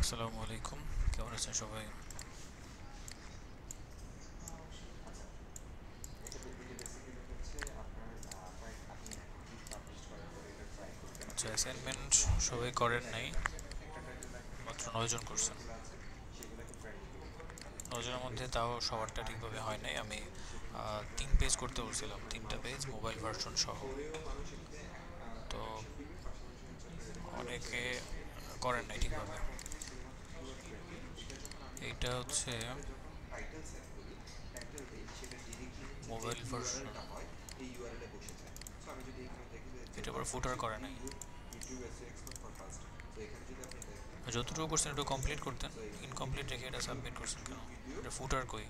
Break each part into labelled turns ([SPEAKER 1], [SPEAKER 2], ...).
[SPEAKER 1] আসসালামু আলাইকুম, কেমন আছেন সবাই? আচ্ছা, অ্যাসাইনমেন্ট সবাই করেন নাই, মাত্র 9 জন করছেন। 9 জনের মধ্যে তাও সবারটা ঠিকভাবে হয় নাই। আমি 3 পেজ করতে বলছিলাম, 3টা পেজ মোবাইল ভার্সন সহ। তো অনেকে করেন নাই ঠিকভাবে। এইটা হচ্ছে মোবাইল ভার্সন, এটা আবার ফুটার করে নাই। যতটুকু করছেন একটু কমপ্লিট করতেন, ইনকমপ্লিট রেখে এটা সাবমিট করছেন কেন? এটা ফুটার কই?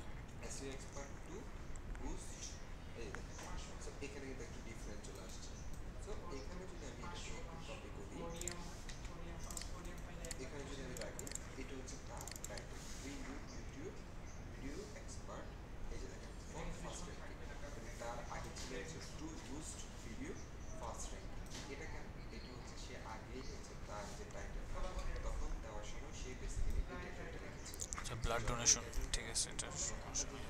[SPEAKER 1] আচ্ছা, ব্লাড ডোনেশন, ঠিক আছে, এটা সমস্যা নেই।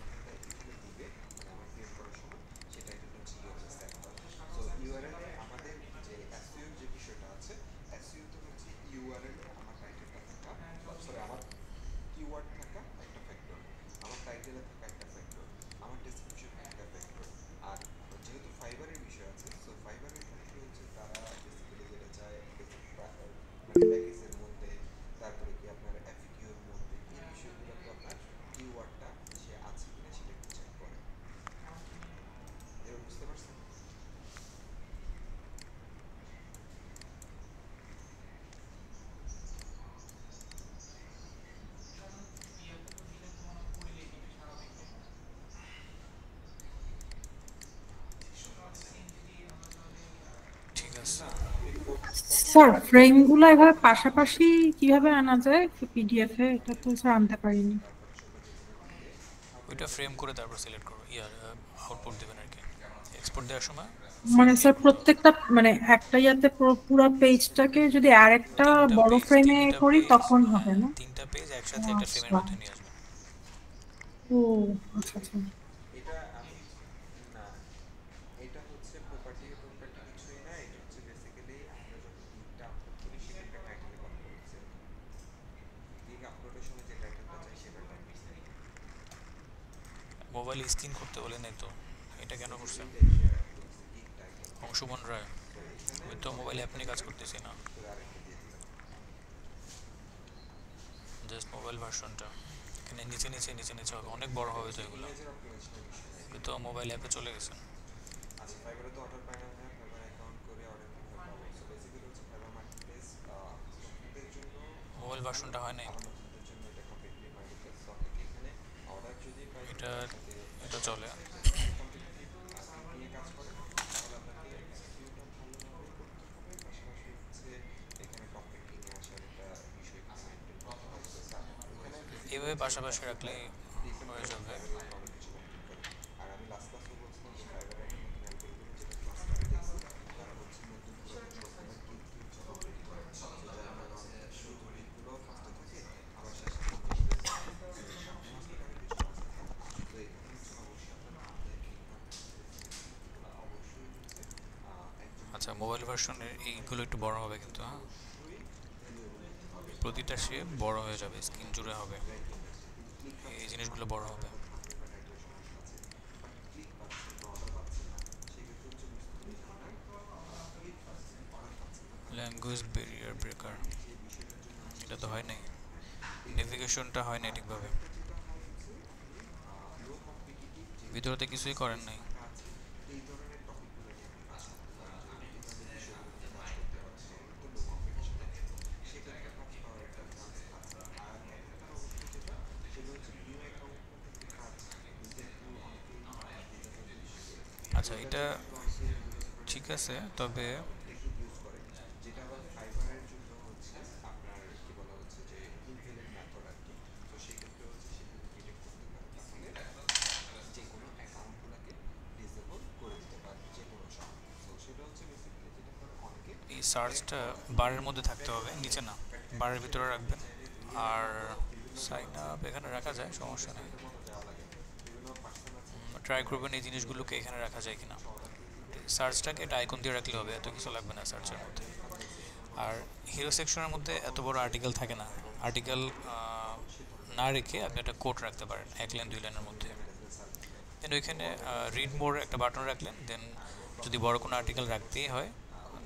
[SPEAKER 1] ঠিক আছে,
[SPEAKER 2] স্যার ফ্রেমগুলো এভাবে পাশাপাশি কিভাবে আনা যায় পিডিএফ এ? এটা তো স্যার আনতে পারিনি।
[SPEAKER 1] ওইটা ফ্রেম করে তারপর সিলেক্ট করবো, আউটপুট দেবেন আর কি। এক্সপোর্ট দেওয়ার সময় ফ্রেম
[SPEAKER 2] মানে স্যার
[SPEAKER 1] ক্লিক করবেন।
[SPEAKER 2] প্রত্যেকটা মানে একটা ইয়াতে পুরো পেজটাকে যদি আর একটা
[SPEAKER 1] তিনটা
[SPEAKER 2] বড়
[SPEAKER 1] পেজ
[SPEAKER 2] ফ্রেমে
[SPEAKER 1] তিনটা
[SPEAKER 2] করি
[SPEAKER 1] পেজ
[SPEAKER 2] তখন হবে
[SPEAKER 1] হ্যাঁ,
[SPEAKER 2] না?
[SPEAKER 1] 3টা পেজ
[SPEAKER 2] ও
[SPEAKER 1] একসাথে একটা ফ্রেমের
[SPEAKER 2] আচ্ছা।
[SPEAKER 1] মধ্যে নিয়ে আসবেন।
[SPEAKER 2] ও আচ্ছা আচ্ছা।
[SPEAKER 1] মোবাইল স্ক্রিন করতে বলে নাই তো, এটা কেন করছেন? অংশুমান রায়, আমি তো মোবাইল অ্যাপ নিয়ে কাজ করতেছি না, জাস্ট মোবাইল ভার্সনটা। এখানে নিচে নিচে নিচে নিচে হবে, অনেক বড় হবে তো এগুলো। আপনি তো মোবাইল অ্যাপে চলে গেছেন। মোবাইল ভার্সনটা হয় নাই, এটা এটা চলে। এইভাবে পাশাপাশি রাখলেই হয়ে যাবে। আচ্ছা, মোবাইল ভার্সনের এইগুলো একটু বড় হবে কিন্তু, হ্যাঁ, প্রতিটা শেপ বড় হয়ে যাবে, স্ক্রিন জুড়ে হবে, এই জিনিসগুলো বড় হবে। ল্যাঙ্গুয়েজ ব্যারিয়ার ব্রেকার, এটা তো হয় নাই। নেভিগেশনটা হয় নাই ঠিকভাবে, ভিতরতে কিছুই করেন নাই। আচ্ছা, এটা ঠিক আছে, তবে এই সার্চটা বারের মধ্যে থাকতে হবে, নিচে না, বারের ভিতরে রাখবেন। আর সাইন আপ এখানে রাখা যায়, সমস্যা নেই। ট্রাই করবেন এই জিনিসগুলোকে এখানে রাখা যায় কিনা। সার্চটাকে এটা আইকন দিয়ে রাখলে হবে, এত কিছু লাগবে না সার্চের মধ্যে। আর হিরো সেকশনের মধ্যে এত বড় আর্টিকেল থাকে না, আর্টিকেল না রেখে আপনি একটা কোড রাখতে পারেন 1 লাইন 2 লাইনের মধ্যে। দেন ওইখানে রিড মোর একটা বাটন রাখলেন, দেন যদি বড় কোনো আর্টিকেল রাখতেই হয়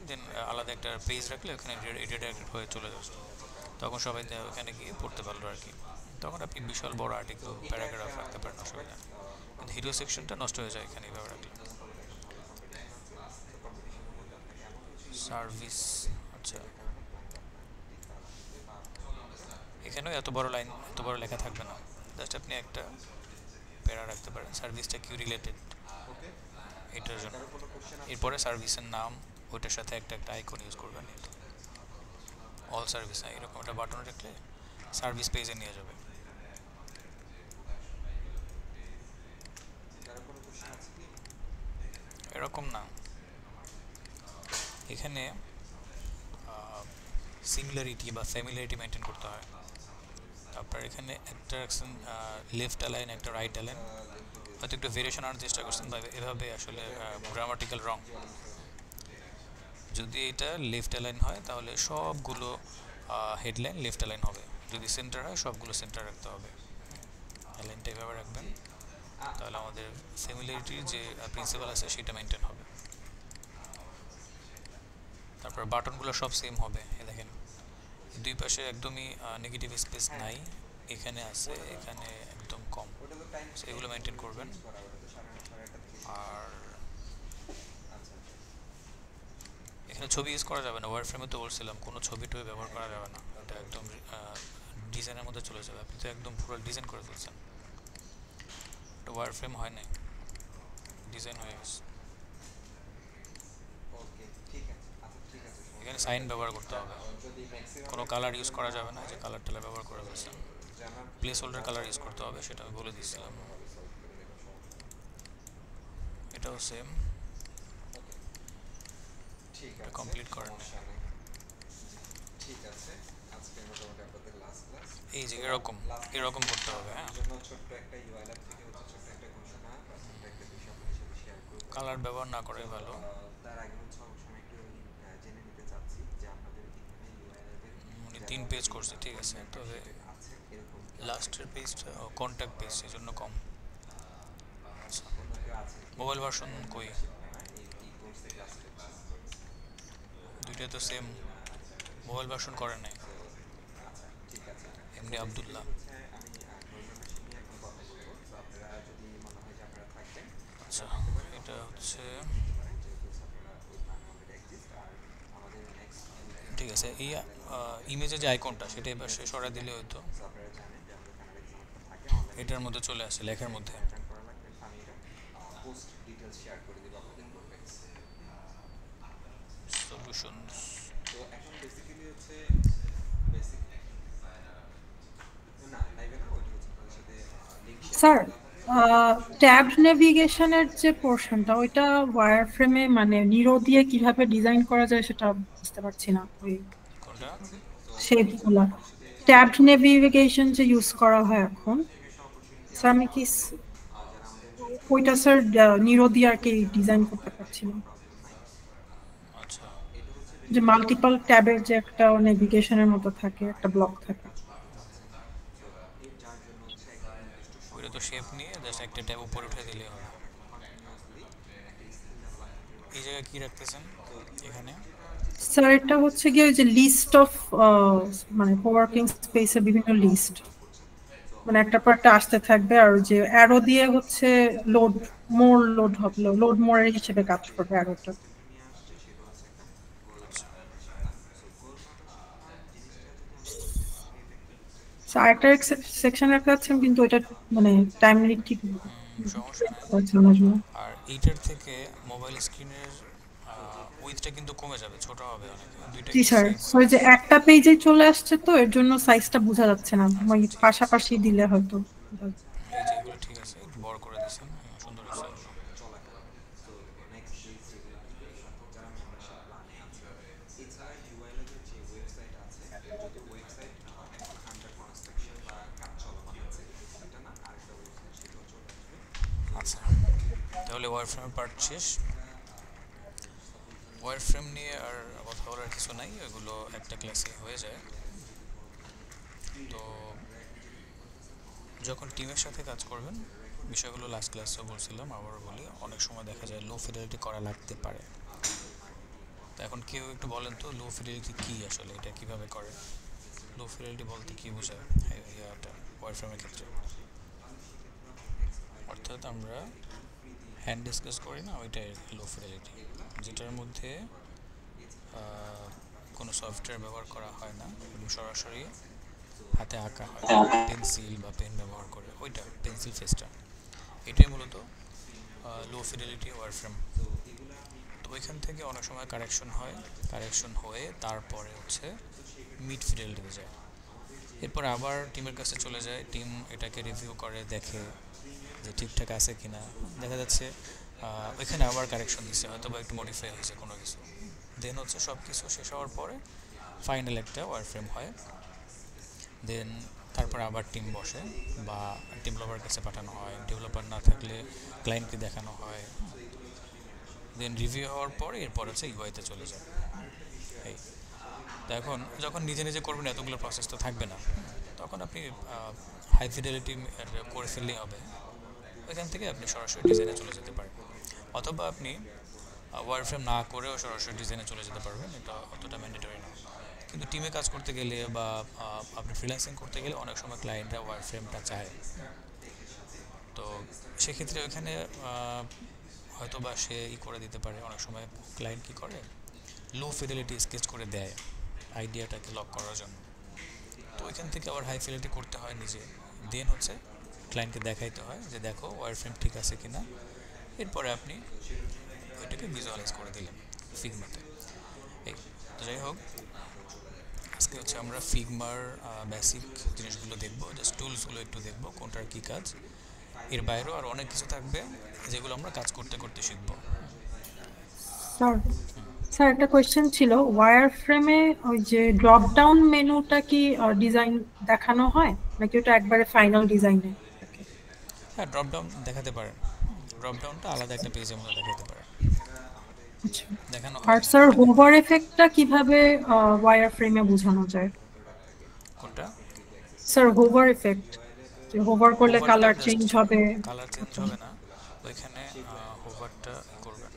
[SPEAKER 1] দেন আলাদা একটা পেজ রাখলে ওখানে এডিটেড হয়ে চলে যাচ্ছে, তখন সবাই ওখানে গিয়ে পড়তে পারলো আর কি। তখন আপনি বিশাল বড় আর্টিকেল প্যারাগ্রাফ রাখতে পারেন, অসুবিধা নেই। কিন্তু হিরো সেকশনটা নষ্ট হয়ে যায় এখানে এইভাবে রাখলে। সার্ভিস, আচ্ছা এখানেও এত বড় লাইন এত বড় লেখা থাকবে না, জাস্ট আপনি একটা প্যারা রাখতে পারেন সার্ভিসটা কিউ রিলেটেড এটার জন্য। এরপরে সার্ভিসের নাম, ওইটার সাথে একটা একটা আইকন ইউজ করবেন, অল সার্ভিস এরকম একটা বাটন রাখলে সার্ভিস পেজে নিয়ে যাবে। এরকম না, এখানে সিমিলারিটি বা ফ্যামিলিয়ারিটি মেনটেন করতে হয়। আপনার এখানে একটা রাখছেন লেফট অ্যালাইন, একটা রাইট অ্যালাইন, হয়তো একটু ভেরিয়েশন আনার চেষ্টা করছেন বা এভাবে আসলে গ্রামাটিক্যাল রং। যদি এটা লেফট অ্যালাইন হয় তাহলে সবগুলো হেডলাইন লেফট অ্যালাইন হবে, যদি সেন্টার হয় সবগুলো সেন্টার রাখতে হবে। অ্যালাইনটা এভাবে রাখবেন, তাহলে আমাদের ফ্যামিলিয়ারিটির যে প্রিন্সিপাল আছে সেটা মেনটেন হবে। তারপর বাটনগুলো সব সেম হবে, এ দেখেন দুই পাশে একদমই নেগেটিভ স্পেস নাই, এখানে আছে, এখানে একদম কম, এগুলো মেনটেন করবেন। আর এখানে ছবি ইউজ করা যাবে না, ওয়ার ফ্রেমে তো বলছিলাম কোনো ছবি টবি ব্যবহার করা যাবে না, এটা একদম ডিজাইনের মধ্যে চলে যাবে। আপনি তো একদম পুরো ডিজাইন করে ফেলছেন, এটা ওয়ার ফ্রেম হয় নাই, ডিজাইন হয়ে গেছে। এখানে সাইন ব্যবহার করতে হবে, কোনো কালার ইউজ করা যাবে না, যে কালার টালার ব্যবহার করে ফেলছেন। প্লেস হোল্ডার কালার ইউজ করতে হবে, সেটা আমি বলে দিচ্ছিলাম। এটাও সেম, কমপ্লিট করেন। এই যে এরকম এরকম করতে হবে, হ্যাঁ কালার ব্যবহার না করাই ভালো। 3 পেজ করছে, ঠিক আছে, তবে লাস্টের পেজটা কন্ট্যাক্ট পেজ, এই জন্য কম। আচ্ছা মোবাইল ভার্সন কই, দুইটা তো সেম, মোবাইল ভার্সন করে নাই। এমনি আব্দুল্লাহ, আচ্ছা এটা হচ্ছে ঠিক আছে। এই ইমেজে যে আইকনটা সেটা এবার সরা দিলে হয়তো এটার মধ্যে চলে আসে, লেখার মধ্যে। সলিউশনস,
[SPEAKER 2] স্যার ট্যাব নেভিগেশনের যে পোর্শনটা ওইটা ওয়্যার ফ্রেমে মানে নিরো দিয়ে কিভাবে ডিজাইন করা যায় সেটা বুঝতে পারছি না। ওই
[SPEAKER 1] কোনটা?
[SPEAKER 2] শেপগুলা ট্যাব নেভিগেশন যে ইউজ করা হয় এখন, স্যার আমি কি ওইটা স্যার নিরো দিয়ে আর কি ডিজাইন করতে পারছি না,
[SPEAKER 1] আচ্ছা
[SPEAKER 2] যে মাল্টিপল ট্যাবের যে একটা নেভিগেশনের মতো থাকে, একটা ব্লক থাকে।
[SPEAKER 1] ওইটা তো শেপ নিয়ে জাস্ট একটা ট্যাব উপরে উঠে দিলে হবে। এই জায়গায় কি রাখতেছেন এখানে?
[SPEAKER 2] স্যার এটা হচ্ছে গিয়ে ওই যে লিস্ট অফ মানে কোওয়ার্কিং স্পেসের বিভিন্ন লিস্ট, মানে একটা পর একটা আসতে থাকবে, আর যে অ্যারো দিয়ে হচ্ছে লোড লোড হবে, লোড মোরের হিসেবে কাজ করবে অ্যারোটা। আরেকটা সেকশন রাখতে যাচ্ছেন কিন্তু ওইটা মানে টাইমলি ঠিক
[SPEAKER 1] সমস্যা নাই।
[SPEAKER 2] পাচ্ছি না আসলে।
[SPEAKER 1] আর এইটার থেকে মোবাইল স্ক্রিনের উইথটা কিন্তু কমে যাবে, ছোট হবে অনেক, দুইটা
[SPEAKER 2] জি
[SPEAKER 1] কিন্তু
[SPEAKER 2] স্যার,
[SPEAKER 1] সেম
[SPEAKER 2] সো
[SPEAKER 1] হয়ে
[SPEAKER 2] যে
[SPEAKER 1] গেছে।
[SPEAKER 2] একটা পেজে চলে আসছে তো এর জন্য সাইজটা বোঝা যাচ্ছে না,
[SPEAKER 1] আচ্ছা
[SPEAKER 2] ওই
[SPEAKER 1] আচ্ছা আচ্ছা,
[SPEAKER 2] পাশাপাশি দিলে হয়তো।
[SPEAKER 1] এই যে এগুলো ঠিক আছে, একটু বড় করে দিচ্ছেন, সুন্দর হয়েছে এগুলো। তাহলে ওয়ারফ্রেমের পার্ট শেষ। ওয়ারফ্রেম নিয়ে আর কথা বলার কিছু নাই, ওইগুলো একটা ক্লাসে হয়ে যায়। তো যখন টিমের সাথে কাজ করবেন, বিষয়গুলো লাস্ট ক্লাসেও বলছিলাম, আবার বলি, অনেক সময় দেখা যায় লো ফিডেলিটি করা লাগতে পারে। তো এখন কেউ একটু বলেন তো লো ফিডেলিটি কী, আসলে এটা কীভাবে করে? লো ফিডেলিটি বলতে কী বোঝায় এটা ওয়ারফ্রেমের ক্ষেত্রে? অর্থাৎ আমরা হ্যান্ড ডিসকাস করি না, ওইটাই লো ফিডেলিটি, যেটার মধ্যে কোনো সফটওয়্যার ব্যবহার করা হয় না এবং সরাসরি হাতে আঁকা হয়, পেন্সিল বা পেন ব্যবহার করে, ওইটা পেন্সিল ফেসটা, এটাই মূলত লো ফিডেলিটি ওয়ারফ্রেম। তো ওইখান থেকে অনেক সময় কারেকশন হয়, কারেকশন হয়ে তারপরে হচ্ছে মিড ফিডেলিটিতে যায়। এরপর আবার টিমের কাছে চলে যায়, টিম এটাকে রিভিউ করে, দেখে যে ঠিকঠাক আছে কি না। দেখা যাচ্ছে ওইখানে আবার কারেকশন দিচ্ছে, হয়তো বা একটু মডিফাই হয়েছে কোনো কিছু। দেন হচ্ছে সব কিছু শেষ হওয়ার পরে ফাইনাল একটা ওয়ারফ্রেম হয়। দেন তারপরে আবার টিম বসে বা ডেভেলপার কাছে পাঠানো হয়, ডেভেলপার না থাকলে ক্লায়েন্টকে দেখানো হয়। দেন রিভিউ হওয়ার পর এরপর হচ্ছে ইউআইতে চলে যায়। এই তো এখন যখন নিজে নিজে করবেন, এতগুলো প্রসেস তো থাকবে না, তখন আপনি হাই ফিডেলিটি করে ফেললেই হবে। ওইখান থেকে আপনি সরাসরি ডিজাইনে চলে যেতে পারেন, অথবা আপনি ওয়ারফ্রেম না করেও সরাসরি ডিজাইনে চলে যেতে পারবেন, এটা অতটা ম্যান্ডেটরি না। কিন্তু টিমে কাজ করতে গেলে বা আপনি ফ্রিল্যান্সিং করতে গেলে অনেক সময় ক্লায়েন্টরা ওয়ারফ্রেমটা চায়। তো সেক্ষেত্রে ওইখানে হয়তো বা সে করে দিতে পারে। অনেক সময় ক্লায়েন্ট কী করে, লো ফিডেলিটি স্কেচ করে দেয় আইডিয়াটাকে লক করার জন্য। তো ওইখান থেকে আবার হাই ফিডেলিটি করতে হয় নিজে, দেন হচ্ছে ক্লায়েন্টকে দেখাইতে হয় যে দেখো ওয়ারফ্রেম ঠিক আছে কি না। এরপরে আপনি ওইটাকে ভিজুয়ালাইজ করে দিলেন ফিগমাতে। এই তো যাই হোক, আজকে হচ্ছে আমরা ফিগমার বেসিক জিনিসগুলো দেখবো, জাস্ট টুলসগুলো একটু দেখবো কোনটার কী কাজ। এর বাইরেও আর অনেক কিছু থাকবে যেগুলো আমরা কাজ করতে করতে শিখবো।
[SPEAKER 2] স্যার একটা কোয়েশ্চেন ছিল, ওয়্যার ফ্রেমে ওই যে ড্রপ ডাউন মেনুটা কি ডিজাইন দেখানো হয় নাকি ওটা একবারে ফাইনাল ডিজাইনে?
[SPEAKER 1] হ্যাঁ, ড্রপ ডাউন দেখাতে পারেন, ড্রপ ডাউনটা আলাদা একটা পেজের মধ্যে দেখাতে পারেন,
[SPEAKER 2] আচ্ছা।
[SPEAKER 1] দেখানো
[SPEAKER 2] আর
[SPEAKER 1] হয়।
[SPEAKER 2] স্যার হোভার এফেক্টটা কিভাবে ওয়্যার ফ্রেমে বোঝানো যায়?
[SPEAKER 1] কোনটা?
[SPEAKER 2] স্যার হোভার এফেক্ট, যে হোভার করলে
[SPEAKER 1] হোভারটা
[SPEAKER 2] কালার চেঞ্জ
[SPEAKER 1] জাস্ট
[SPEAKER 2] হবে।
[SPEAKER 1] কালার চেঞ্জ হবে না, ওইখানে হোভারটা করবেন।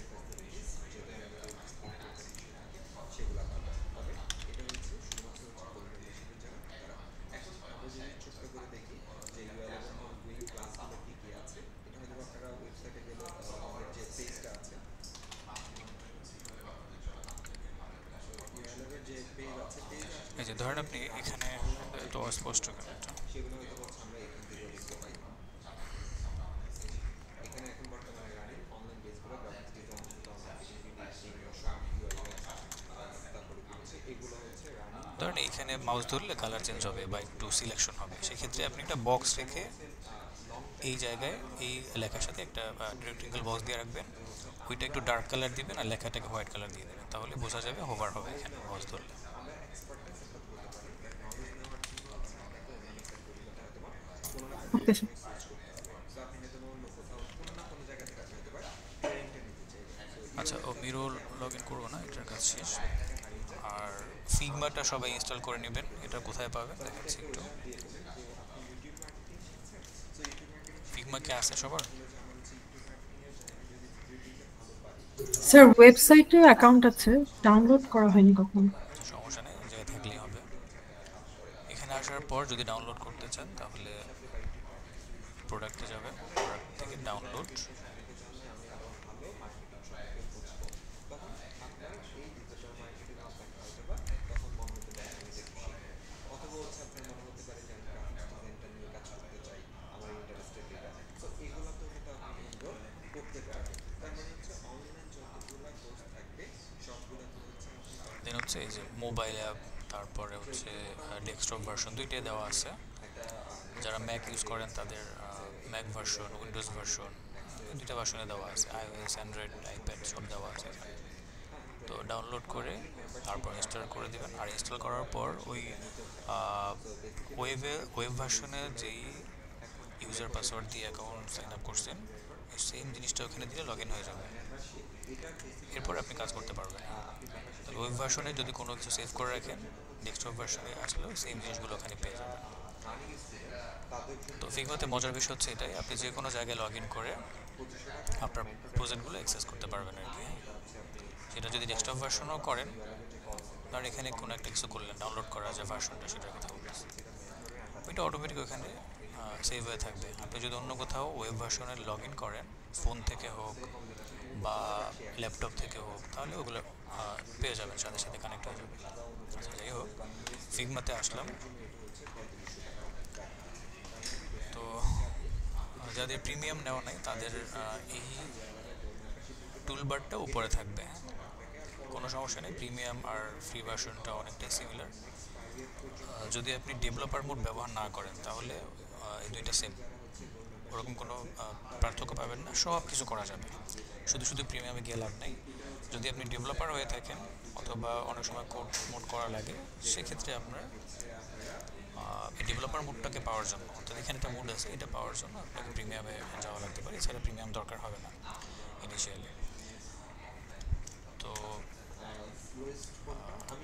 [SPEAKER 1] এই যে ধরেন আপনি এখানে, এত অস্পষ্ট কেন এটা? ধরেন এইখানে মাউস ধরলে কালার চেঞ্জ হবে বা একটু সিলেকশন হবে, সেক্ষেত্রে আপনি একটা বক্স রেখে এই জায়গায় এই লেখার সাথে একটা রেক্টেঙ্গল বক্স দিয়ে রাখবেন, ওইটা একটু ডার্ক কালার দিবেন আর লেখাটাকে হোয়াইট কালার দিয়ে দেবেন, তাহলে বোঝা যাবে হোভার হবে এখানে মাউস ধরলে।
[SPEAKER 2] Okay sir.
[SPEAKER 1] আচ্ছা, ও মিরর লগ ইন করবো না, এটার কাজ শেষ। আর ফিগমাটা সবাই ইনস্টল করে নেবেন, এটা কোথায় পাবেন দেখাচ্ছি একটু। ফিগমা কি আছে সবার?
[SPEAKER 2] স্যার ওয়েবসাইটে অ্যাকাউন্ট আছে, ডাউনলোড করা হয়নি কখনো।
[SPEAKER 1] সমস্যা নেই, ওই জায়গায় থাকলেই হবে। এখানে আসার পর যদি ডাউনলোড করতে চান তাহলে প্রোডাক্টে যাবেন, প্রোডাক্ট থেকে ডাউনলোড, দেন হচ্ছে এই যে মোবাইল অ্যাপ, তারপরে হচ্ছে ডেস্কটপ ভার্সন দুইটাই দেওয়া আছে। যারা ম্যাক ইউজ করেন তাদের ম্যাক ভার্সন, উইন্ডোজ ভার্সন, দুইটা ভার্সনে দেওয়া আছে, আইওএস, অ্যান্ড্রয়েড, আইপ্যাড সব দেওয়া আছে এখানে। তো ডাউনলোড করে তারপর ইনস্টল করে দেবেন। আর ইনস্টল করার পর ওই ওয়েব ভার্সনে যেই ইউজার পাসওয়ার্ড দিয়ে অ্যাকাউন্ট সাইন আপ করছেন, সেম জিনিসটা ওখানে দিলে লগ ইন হয়ে যাবে, এরপর আপনি কাজ করতে পারবেন। ওয়েব ভার্সনে যদি কোনো কিছু সেভ করে রাখেন, ডেস্কটপ ভার্সনে আসলেও সেম জিনিসগুলো ওখানে পেয়ে যাবেন। তো ফিগমাতে মজার বিষয় হচ্ছে এটাই, আপনি যে কোনো জায়গায় লগ ইন করে আপনার প্রজেক্টগুলো অ্যাক্সেস করতে পারবেন আর কি। সেটা যদি ডেস্কটপ ভার্সনও করেন, ধর এখানে কোনো একটা কিছু করলেন, ডাউনলোড করা যে ভার্সনটা সেটার কথা বলতেছি, ওইটা অটোমেটিক ওখানে সেভ হয়ে থাকবে। আপনি যদি অন্য কোথাও ওয়েব ভার্সনে লগ ইন করেন, ফোন থেকে হোক বা ল্যাপটপ থেকে হোক, তাহলে ওগুলো পেয়ে যাবেন, সাথে সাথে কানেক্ট হয়ে যাবে। আচ্ছা, যাই হোক, ফিগমাতে আসলাম। তো যাদের প্রিমিয়াম নেওয়া নেই তাদের এই টুলবারটা উপরে থাকবে, কোনো সমস্যা নেই। প্রিমিয়াম আর ফ্রি ভার্সনটা অনেকটাই সিমিলার। যদি আপনি ডেভেলপার মোড ব্যবহার না করেন তাহলে এই দুইটা সেম, ওরকম কোনো পার্থক্য পাবেন না, সব কিছু করা যাবে। শুধু শুধু প্রিমিয়ামে গিয়ে লাভ নেই। যদি আপনি ডেভেলপার হয়ে থাকেন অথবা অনেক সময় কোড মোড করা লাগে, সেক্ষেত্রে আপনার এই ডেভেলপার মোডটাকে পাওয়ার জন্য, অর্থাৎ এখানে একটা মোড আছে, এটা পাওয়ার জন্য আপনাকে প্রিমিয়ামে যাওয়া লাগতে পারে, এছাড়া প্রিমিয়াম দরকার হবে না ইনিশিয়ালি। তো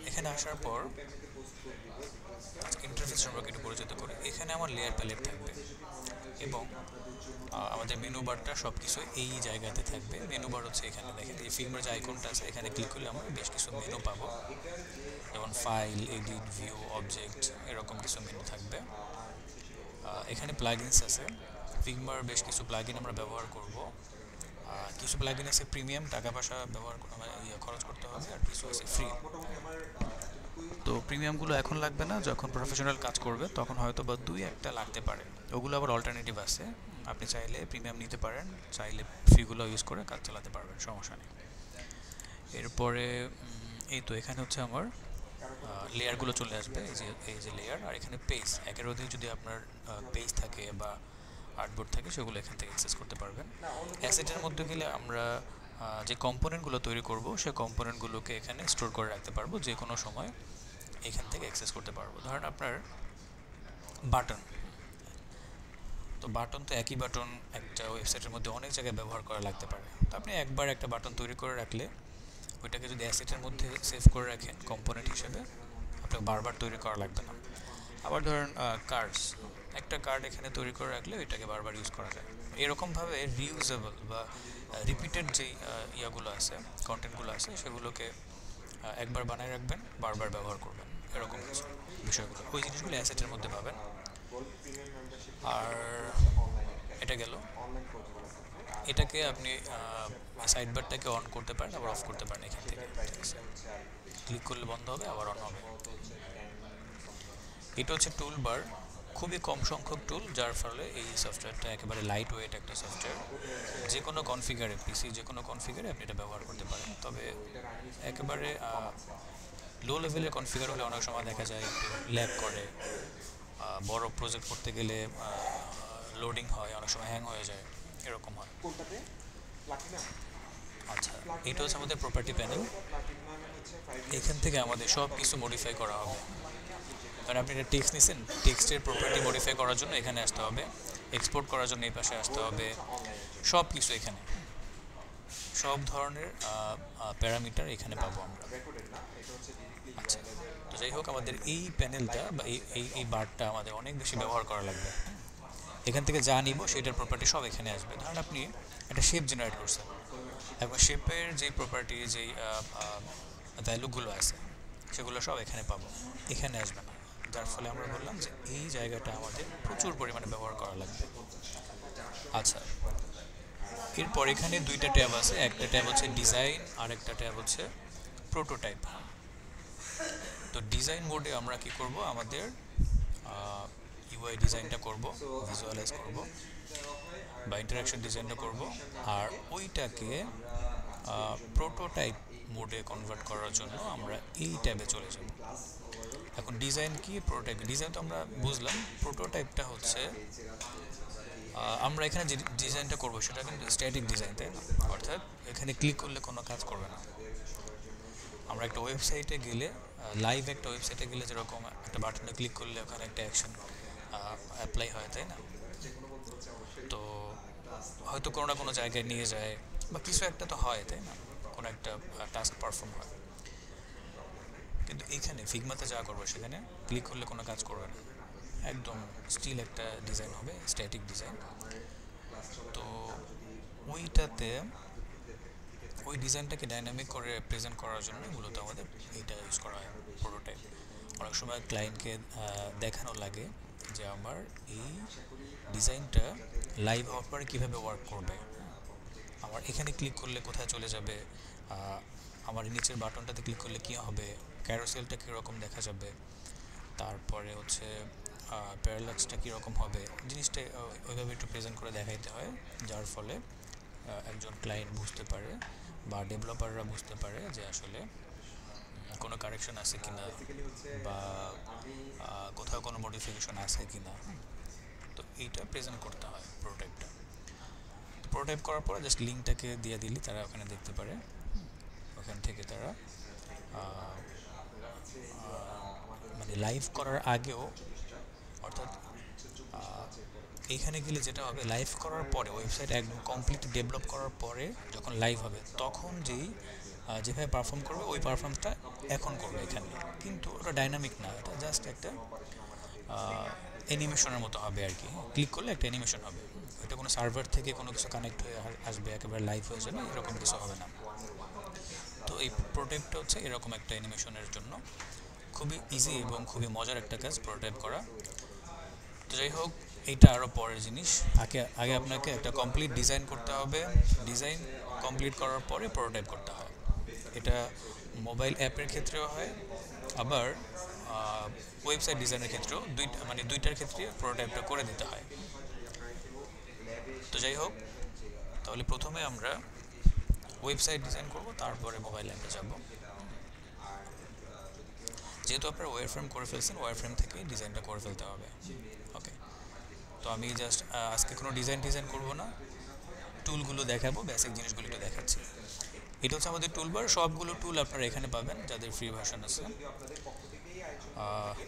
[SPEAKER 1] এখানে আসার পর ইন্টারফেস সম্পর্কে একটু পরিচিত করি। এখানে আমার লেয়ার প্যালেট থাকবে এবং আমাদের মেনু বারটা সব কিছু এই জায়গাতে থাকবে। মেনু বার হচ্ছে এখানে দেখেন, এই ফিল্মের যে আইকনটা আছে এখানে ক্লিক করলে আমরা বেশ কিছু মেনু পাবো, যেমন ফাইল, এডিট, ভিউ, অবজেক্ট, এরকম কিছু মেনু থাকবে। এখানে প্লাগইনস আছে, ফিগমার বেশ কিছু প্লাগইন আমরা ব্যবহার করব। কিছু প্লাগইন আছে প্রিমিয়াম, টাকা পয়সা ব্যবহার খরচ করতে হবে, আর কিছু আছে ফ্রি। তো প্রিমিয়ামগুলো এখন লাগবে না, যখন প্রফেশনাল কাজ করবে তখন হয়তো বা দুই একটা লাগতে পারে, ওগুলো আবার অল্টারনেটিভ আছে। আপনি চাইলে প্রিমিয়াম নিতে পারেন, চাইলে ফ্রিগুলো ইউজ করে কাজ চালাতে পারবেন, সমস্যা নেই। এরপরে এই তো এখানে হচ্ছে আমার লেয়ারগুলো চলে আসবে, এই যে লেয়ার, আর এখানে পেজ, একের অধিক যদি আপনার পেজ থাকে বা আর্টবোর্ড থাকে সেগুলো এখান থেকে অ্যাক্সেস করতে পারবেন। অ্যাসেটের মধ্যে গেলে আমরা যে কম্পোনেন্টগুলো তৈরি করব সেই কম্পোনেন্টগুলোকে এখানে স্টোর করে রাখতে পারবো, যে কোনো সময় এখান থেকে অ্যাক্সেস করতে পারবো। ধরেন আপনার বাটন, তো বাটন তো একই বাটন একটা ওয়েবসাইটের মধ্যে অনেক জায়গায় ব্যবহার করা লাগতে পারে, তো আপনি একবার একটা বাটন তৈরি করে রাখলে ওইটাকে যদি অ্যাসেটের মধ্যে সেভ করে রাখেন কম্পোনেন্ট হিসেবে, আপনাকে বারবার তৈরি করা লাগবে না। আবার ধরেন কার্ডস, একটা কার্ড এখানে তৈরি করে রাখলে ওইটাকে বারবার ইউজ করা যায়। এরকমভাবে রিউজেবল বা রিপিটেড যেই ইয়াগুলো আছে, কন্টেন্টগুলো আছে, সেগুলোকে একবার বানায় রাখবেন, বারবার ব্যবহার করবেন, এরকম কিছু বিষয়গুলো, ওই জিনিসগুলো অ্যাসেটের মধ্যে পাবেন। আর এটা গেল, এটাকে আপনি সাইড বারটাকে অন করতে পারেন, আবার অফ করতে পারেন এখান থেকে, ঠিক আছে? ক্লিক করলে বন্ধ হবে, আবার অন হবে। এটা হচ্ছে টুল বার, খুবই কম সংখ্যক টুল, যার ফলে এই সফটওয়্যারটা একেবারে লাইট ওয়েট একটা সফটওয়্যার। যে কোনো কনফিগারে, পিসি যে কোনো কনফিগারে আপনি এটা ব্যবহার করতে পারেন। তবে একেবারে লো লেভেলের কনফিগার হলে অনেক সময় দেখা যায় একটু ল্যাগ করে, বড় প্রজেক্ট করতে গেলে লোডিং হয়, অনেক সময় হ্যাং হয়ে যায়, এরকম হয়। আচ্ছা, এটা হচ্ছে আমাদের প্রপার্টি প্যানেল। এখান থেকে আমাদের সব কিছু মডিফাই করা হবে। কারণ আপনি একটা টেক্সট নিছেন, টেক্সটের প্রপার্টি মডিফাই করার জন্য এখানে আসতে হবে, এক্সপোর্ট করার জন্য এই পাশে আসতে হবে, সব কিছু এখানে, সব ধরনের প্যারামিটার এখানে পাবো আমরা। আচ্ছা, তো যাই হোক, আমাদের এই প্যানেলটা বা এই বারটা আমাদের অনেক বেশি ব্যবহার করা লাগবে। এখান থেকে যা নিব সেটার প্রপার্টি সব এখানে আসবে। ধরেন আপনি একটা শেপ জেনারেট করছেন, এখন শেপের যেই প্রপার্টি, যেই ভ্যালুগুলো আছে সেগুলো সব এখানে পাবো, এখানে আসবে না। যার ফলে আমরা বললাম যে এই জায়গাটা আমাদের প্রচুর পরিমাণে ব্যবহার করা লাগবে। আচ্ছা, এরপর এখানে দুইটা ট্যাব আছে, একটা ট্যাব হচ্ছে ডিজাইন আর একটা ট্যাব হচ্ছে প্রোটোটাইপ। তো ডিজাইন মোডে আমরা কি করব, আমাদের ইউআই ডিজাইনটা করব, ভিজুয়ালাইজ করব বা ইন্টারাকশন ডিজাইনটা করব, আর ওইটাকে প্রোটোটাইপ মোডে কনভার্ট করার জন্য আমরা এই ট্যাবে চলে যাব। এখন ডিজাইন কি, প্রোটোটাইপ, ডিজাইন তো আমরা বুঝলাম, প্রোটোটাইপটা হচ্ছে আমরা এখানে যে ডিজাইনটা করবো সেটা কিন্তু স্ট্যাটিক ডিজাইন, তাই না? অর্থাৎ এখানে ক্লিক করলে কোনো কাজ করবে না। আমরা একটা ওয়েবসাইটে গেলে, লাইভ একটা ওয়েবসাইটে গেলে যেরকম একটা বাটনে ক্লিক করলে ওখানে একটা অ্যাকশন অ্যাপ্লাই হয়, তাই না? তো হয়তো কোনো না কোনো জায়গায় নিয়ে যায় বা কিছু একটা তো হয়, তাই না, কোনো একটা টাস্ক পারফর্ম হয়। কিন্তু এখানে ফিগমাতে যা করবো সেখানে ক্লিক করলে কোনো কাজ করবে না, একদম স্টিল একটা ডিজাইন হবে, স্ট্যাটিক ডিজাইন। তো ওইটাতে ওই ডিজাইনটাকে ডাইনামিক করে প্রেজেন্ট করার জন্য মূলত আমাদের এইটা ইউজ করা হয়, প্রোটোটাইপ। অনেক সময় ক্লায়েন্টকে দেখানো লাগে যে আমার এই ডিজাইনটা লাইভ হওয়ার পরে কীভাবে ওয়ার্ক করবে, আমার এখানে ক্লিক করলে কোথায় চলে যাবে, আমার নিচের বাটনটাতে ক্লিক করলে কী হবে, ক্যারোসেলটা কীরকম দেখা যাবে, তারপরে হচ্ছে প্যারালাক্সটা কীরকম হবে, জিনিসটা ওইভাবে একটু প্রেজেন্ট করে দেখাইতে হয়, যার ফলে একজন ক্লায়েন্ট বুঝতে পারে বা ডেভেলপাররা বুঝতে পারে যে আসলে কোনো কারেকশন আছে কিনা বা কোথাও কোনো মডিফিকেশন আছে কিনা। তো এইটা প্রেজেন্ট করতে হয় প্রোটোটাইপটা। প্রোটোটাইপ করার পরে জাস্ট লিঙ্কটাকে দিয়ে দিলে তারা ওখানে দেখতে পারে, ওখান থেকে তারা মানে লাইভ করার আগেও, অর্থাৎ এইখানে গেলে যেটা হবে লাইভ করার পরে ওয়েবসাইট একদম কমপ্লিট ডেভেলপ করার পরে যখন লাইভ হবে তখন যেভাবে পারফর্ম করবে ওই পারফর্মটা এখন করবে এখানে, কিন্তু ওটা ডাইনামিক না, এটা জাস্ট একটা অ্যানিমেশনের মতো হবে আর কি। ক্লিক করলে একটা অ্যানিমেশন হবে, এটা কোনো সার্ভার থেকে কোনো কিছু কানেক্ট হয়ে আসবে একেবারে লাইভ হয়ে যাবে এরকম কিছু হবে না। তো এই প্রোটোটাইপটা হচ্ছে এরকম একটা অ্যানিমেশনের জন্য খুবই ইজি এবং খুবই মজার একটা কাজ প্রোটোটাইপ করা। তো যাই হোক, এটা আরও পরের জিনিস, আগে আপনাকে একটা কমপ্লিট ডিজাইন করতে হবে, ডিজাইন কমপ্লিট করার পরে প্রোটোটাইপ করতে হয়। এটা মোবাইল অ্যাপের ক্ষেত্রেও হয়, আবার ওয়েবসাইট ডিজাইনের ক্ষেত্রেও দুইটার ক্ষেত্রে প্রোটোটাইপটা করে দিতে হয়। তো যাই হোক, তাহলে প্রথমে আমরা ওয়েবসাইট ডিজাইন করব, তারপরে মোবাইল অ্যাপে যাব। যেহেতু আপনারা ওয়্যারফ্রেম করে ফেলছেন, ওয়্যারফ্রেম থেকে ডিজাইনটা করে ফেলতে হবে। ওকে, তো আমি জাস্ট আজকে কোনো ডিজাইন করব না, টুলগুলো দেখাবো, বেসিক জিনিসগুলো একটু দেখাচ্ছি। এটা হচ্ছে আমাদের টুলবার, সবগুলো টুল আপনারা এখানে পাবেন যাদের ফ্রি ভার্সন আছে।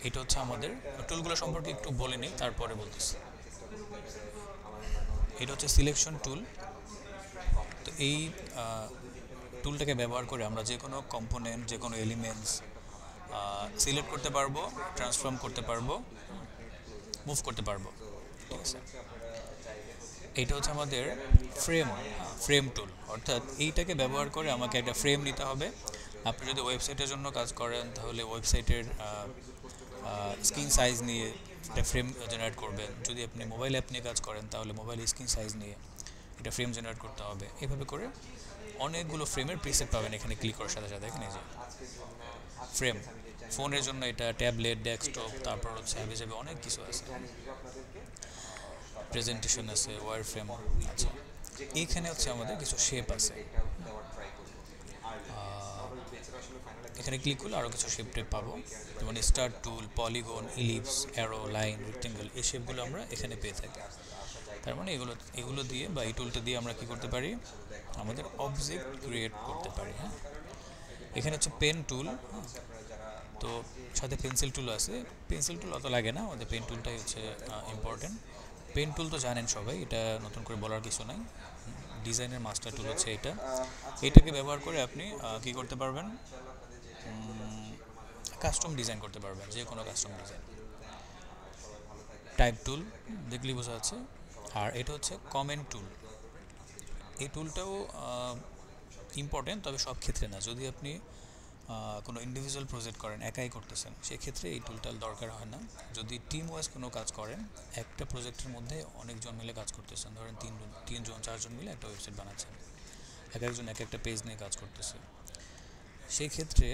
[SPEAKER 1] এটা হচ্ছে আমাদের টুলগুলো সম্পর্কে একটু বলে নিই, তারপরে বলতেছি। এটা হচ্ছে সিলেকশন টুল। তো এই টুলটাকে ব্যবহার করে আমরা যে কোনো কম্পোনেন্ট, যে কোনো এলিমেন্টস সিলেক্ট করতে পারবো, ট্রান্সফর্ম করতে পারবো, মুভ করতে পারবো, ঠিক আছে। এইটা হচ্ছে আমাদের ফ্রেম টুল, অর্থাৎ এইটাকে ব্যবহার করে আমাকে একটা ফ্রেম নিতে হবে। আপনি যদি ওয়েবসাইটের জন্য কাজ করেন তাহলে ওয়েবসাইটের স্ক্রিন সাইজ নিয়ে একটা ফ্রেম জেনারেট করবেন, যদি আপনি মোবাইল অ্যাপ নিয়ে কাজ করেন তাহলে মোবাইল স্ক্রিন সাইজ নিয়ে একটা ফ্রেম জেনারেট করতে হবে। এভাবে করে অনেকগুলো ফ্রেমের প্রিসেট পাবেন এখানে ক্লিক করার সাথে সাথে। এখানে যে ফ্রেম, ফোনের জন্য এটা, ট্যাবলেট, ডেস্কটপ, তারপর হচ্ছে হিসেবে অনেক কিছু আছে, প্রেজেন্টেশন আছে, ওয়্যার ফ্রেম আছে। এইখানে হচ্ছে আমাদের কিছু শেপ আছে, এখানে ক্লিক করলে আরও কিছু শেপ টেপ পাবো, যেমন star tool, polygon, ellipse, arrow, line, rectangle, এই শেপগুলো আমরা এখানে পেয়ে থাকি। তার মানে এগুলো দিয়ে বা এই টুলটা দিয়ে আমরা কী করতে পারি, আমাদের অবজেক্ট ক্রিয়েট করতে পারি। হ্যাঁ, এখানে হচ্ছে পেন টুল, তো সাথে পেন্সিল টুল আছে। পেন্সিল টুল অত লাগে না, আমাদের পেন টুলটাই হচ্ছে ইম্পর্টেন্ট। পেন টুল তো জানেন সবাই, এটা নতুন করে বলার কিছু নাই। ডিজাইনের মাস্টার টুল হচ্ছে এটাকে ব্যবহার করে আপনি কি করতে পারবেন, কাস্টম ডিজাইন করতে পারবেন, যে কোনো কাস্টম ডিজাইন। টাইপ টুল দেখলেই বোঝা যাচ্ছে। আর এটা হচ্ছে কমেন্ট টুল, এই টুলটাও ইম্পর্টেন্ট, তবে সব ক্ষেত্রে না। যদি আপনি কোনো ইন্ডিভিজুয়াল প্রজেক্ট করেন, একাই করতেছেন, সেক্ষেত্রে এই টুলটার দরকার হয় না। যদি টিম ওয়াইজ কোনো কাজ করেন, একটা প্রজেক্টের মধ্যে অনেকজন মিলে কাজ করতেছেন, ধরেন তিনজন 4জন মিলে একটা ওয়েবসাইট বানাচ্ছেন, একজন এক একটা পেজ নিয়ে কাজ করতেছে, সেই ক্ষেত্রে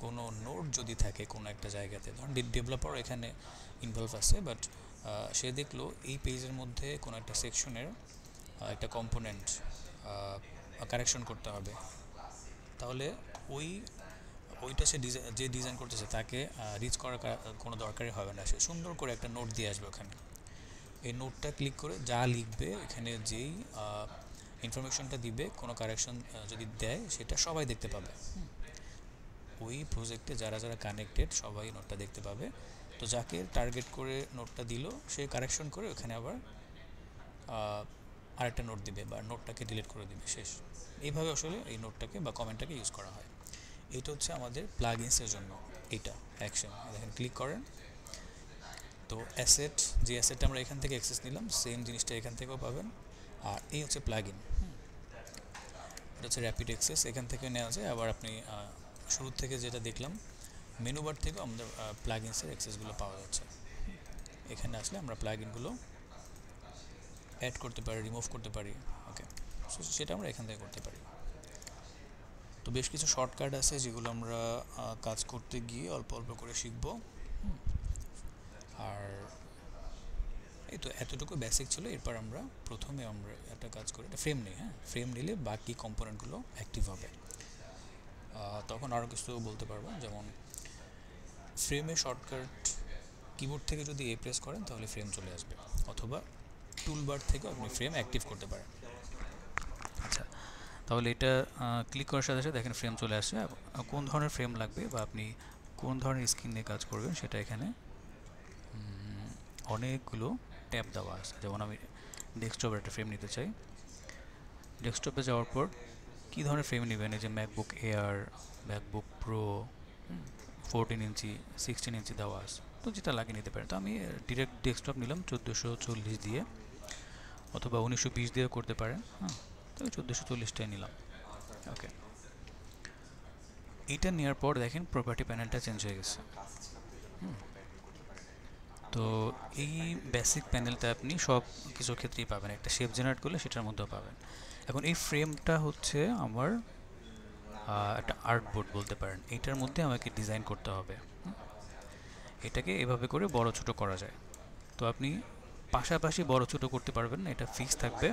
[SPEAKER 1] কোনো নোট যদি থাকে কোনো একটা জায়গাতে, ধরুন ডেভেলপার এখানে ইনভলভ আছে, বাট সে দেখলো এই পেজের মধ্যে কোনো একটা সেকশনের একটা কম্পোনেন্ট কারেকশন করতে হবে, তাহলে ওইটা সে যে ডিজাইন করতেছে তাকে রিচ করার কোনো দরকারই হবে না, সে সুন্দর করে একটা নোট দিয়ে আসবে ওখানে। এই নোটটা ক্লিক করে যা লিখবে, এখানে যেই ইনফরমেশনটা দিবে, কোনো কারেকশন যদি দেয় সেটা সবাই দেখতে পাবে। ওই প্রজেক্টে যারা যারা কানেক্টেড সবাই নোটটা দেখতে পাবে। তো যাকে টার্গেট করে নোটটা দিল সে কারেকশন করে ওখানে আবার আরেকটা নোট দিবে বা নোটটাকে ডিলিট করে দিবে, শেষ। এইভাবে আসলে এই নোটটাকে বা কমেন্টটাকে ইউজ করা হয়। এটা হচ্ছে আমাদের প্লাগইনসের জন্য এটা অ্যাকশন। দেখেন ক্লিক করেন, তো অ্যাসেট, যে অ্যাসেটটা আমরা এখান থেকে অ্যাক্সেস নিলাম সেম জিনিসটা এখান থেকেও পাবেন। আর এই হচ্ছে প্লাগইন, এটা হচ্ছে র্যাপিড অ্যাক্সেস, এখান থেকে নেওয়া যায়। আবার আপনি শুরু থেকে যেটা দেখলাম মেনু বার থেকেও আমাদের প্লাগইনসের অ্যাক্সেসগুলো পাওয়া যাচ্ছে। এখানে আসলে আমরা প্লাগইনগুলো অ্যাড করতে পারি, রিমুভ করতে পারি। ওকে, সো সেটা আমরা এখান থেকে করতে পারি। তো বেশ কিছু শর্টকাট আছে যেগুলো আমরা কাজ করতে গিয়ে অল্প অল্প করে শিখব। আর এই তো এতটুকু বেসিক ছিল। এরপর আমরা প্রথমে একটা কাজ করি, একটা ফ্রেম নিই। হ্যাঁ, ফ্রেম নিলে বাকি কম্পোনেন্টগুলো অ্যাক্টিভ হবে। তখন আরও কিছু বলতে পারবো, যেমন ফ্রেমে শর্টকাট কিবোর্ড থেকে যদি এ প্রেস করেন তাহলে ফ্রেম চলে আসবে, অথবা টুলবার থেকে আপনি ফ্রেম অ্যাক্টিভ করতে পারেন। আচ্ছা, তাহলে এটা ক্লিক করার সাথে সাথে দেখেন ফ্রেম চলে আসছে। কোন ধরনের ফ্রেম লাগবে বা আপনি কোন ধরনের স্ক্রিন নিয়ে কাজ করবেন সেটা এখানে অনেকগুলো ট্যাব দেওয়া আছে। যেমন আমি ডেস্কটপের একটা ফ্রেম নিতে চাই। ডেস্কটপে যাওয়ার পর কী ধরনের ফ্রেম নেবেন, এই যে ম্যাকবুক এয়ার, ম্যাকবুক প্রো, 14 ইঞ্চি, 16 ইঞ্চি দেওয়া আছে, তো যেটা লাগিয়ে নিতে পারেন। তো আমি ডিরেক্ট ডেস্কটপ নিলাম 1440 দিয়ে, অথবা 1920 দিয়েও করতে পারেন। হ্যাঁ, তো 1440টাই নিলাম। ওকে, এইটা নেওয়ার পর দেখেন প্রপার্টি প্যানেলটা চেঞ্জ হয়ে গেছে। তো এই বেসিক প্যানেলটা আপনি সব কিছুর ক্ষেত্রেই পাবেন, একটা শেপ জেনারেট করলে সেটার মধ্যেও পাবেন। এখন এই ফ্রেমটা হচ্ছে আমার একটা আর্টবোর্ড বলতে পারেন। এইটার মধ্যে আমাকে ডিজাইন করতে হবে। এটাকে এভাবে করে বড় ছোট করা যায়। তো আপনি পাশাপাশি বড় ছোট করতে পারবেন না, এটা ফিক্স থাকবে।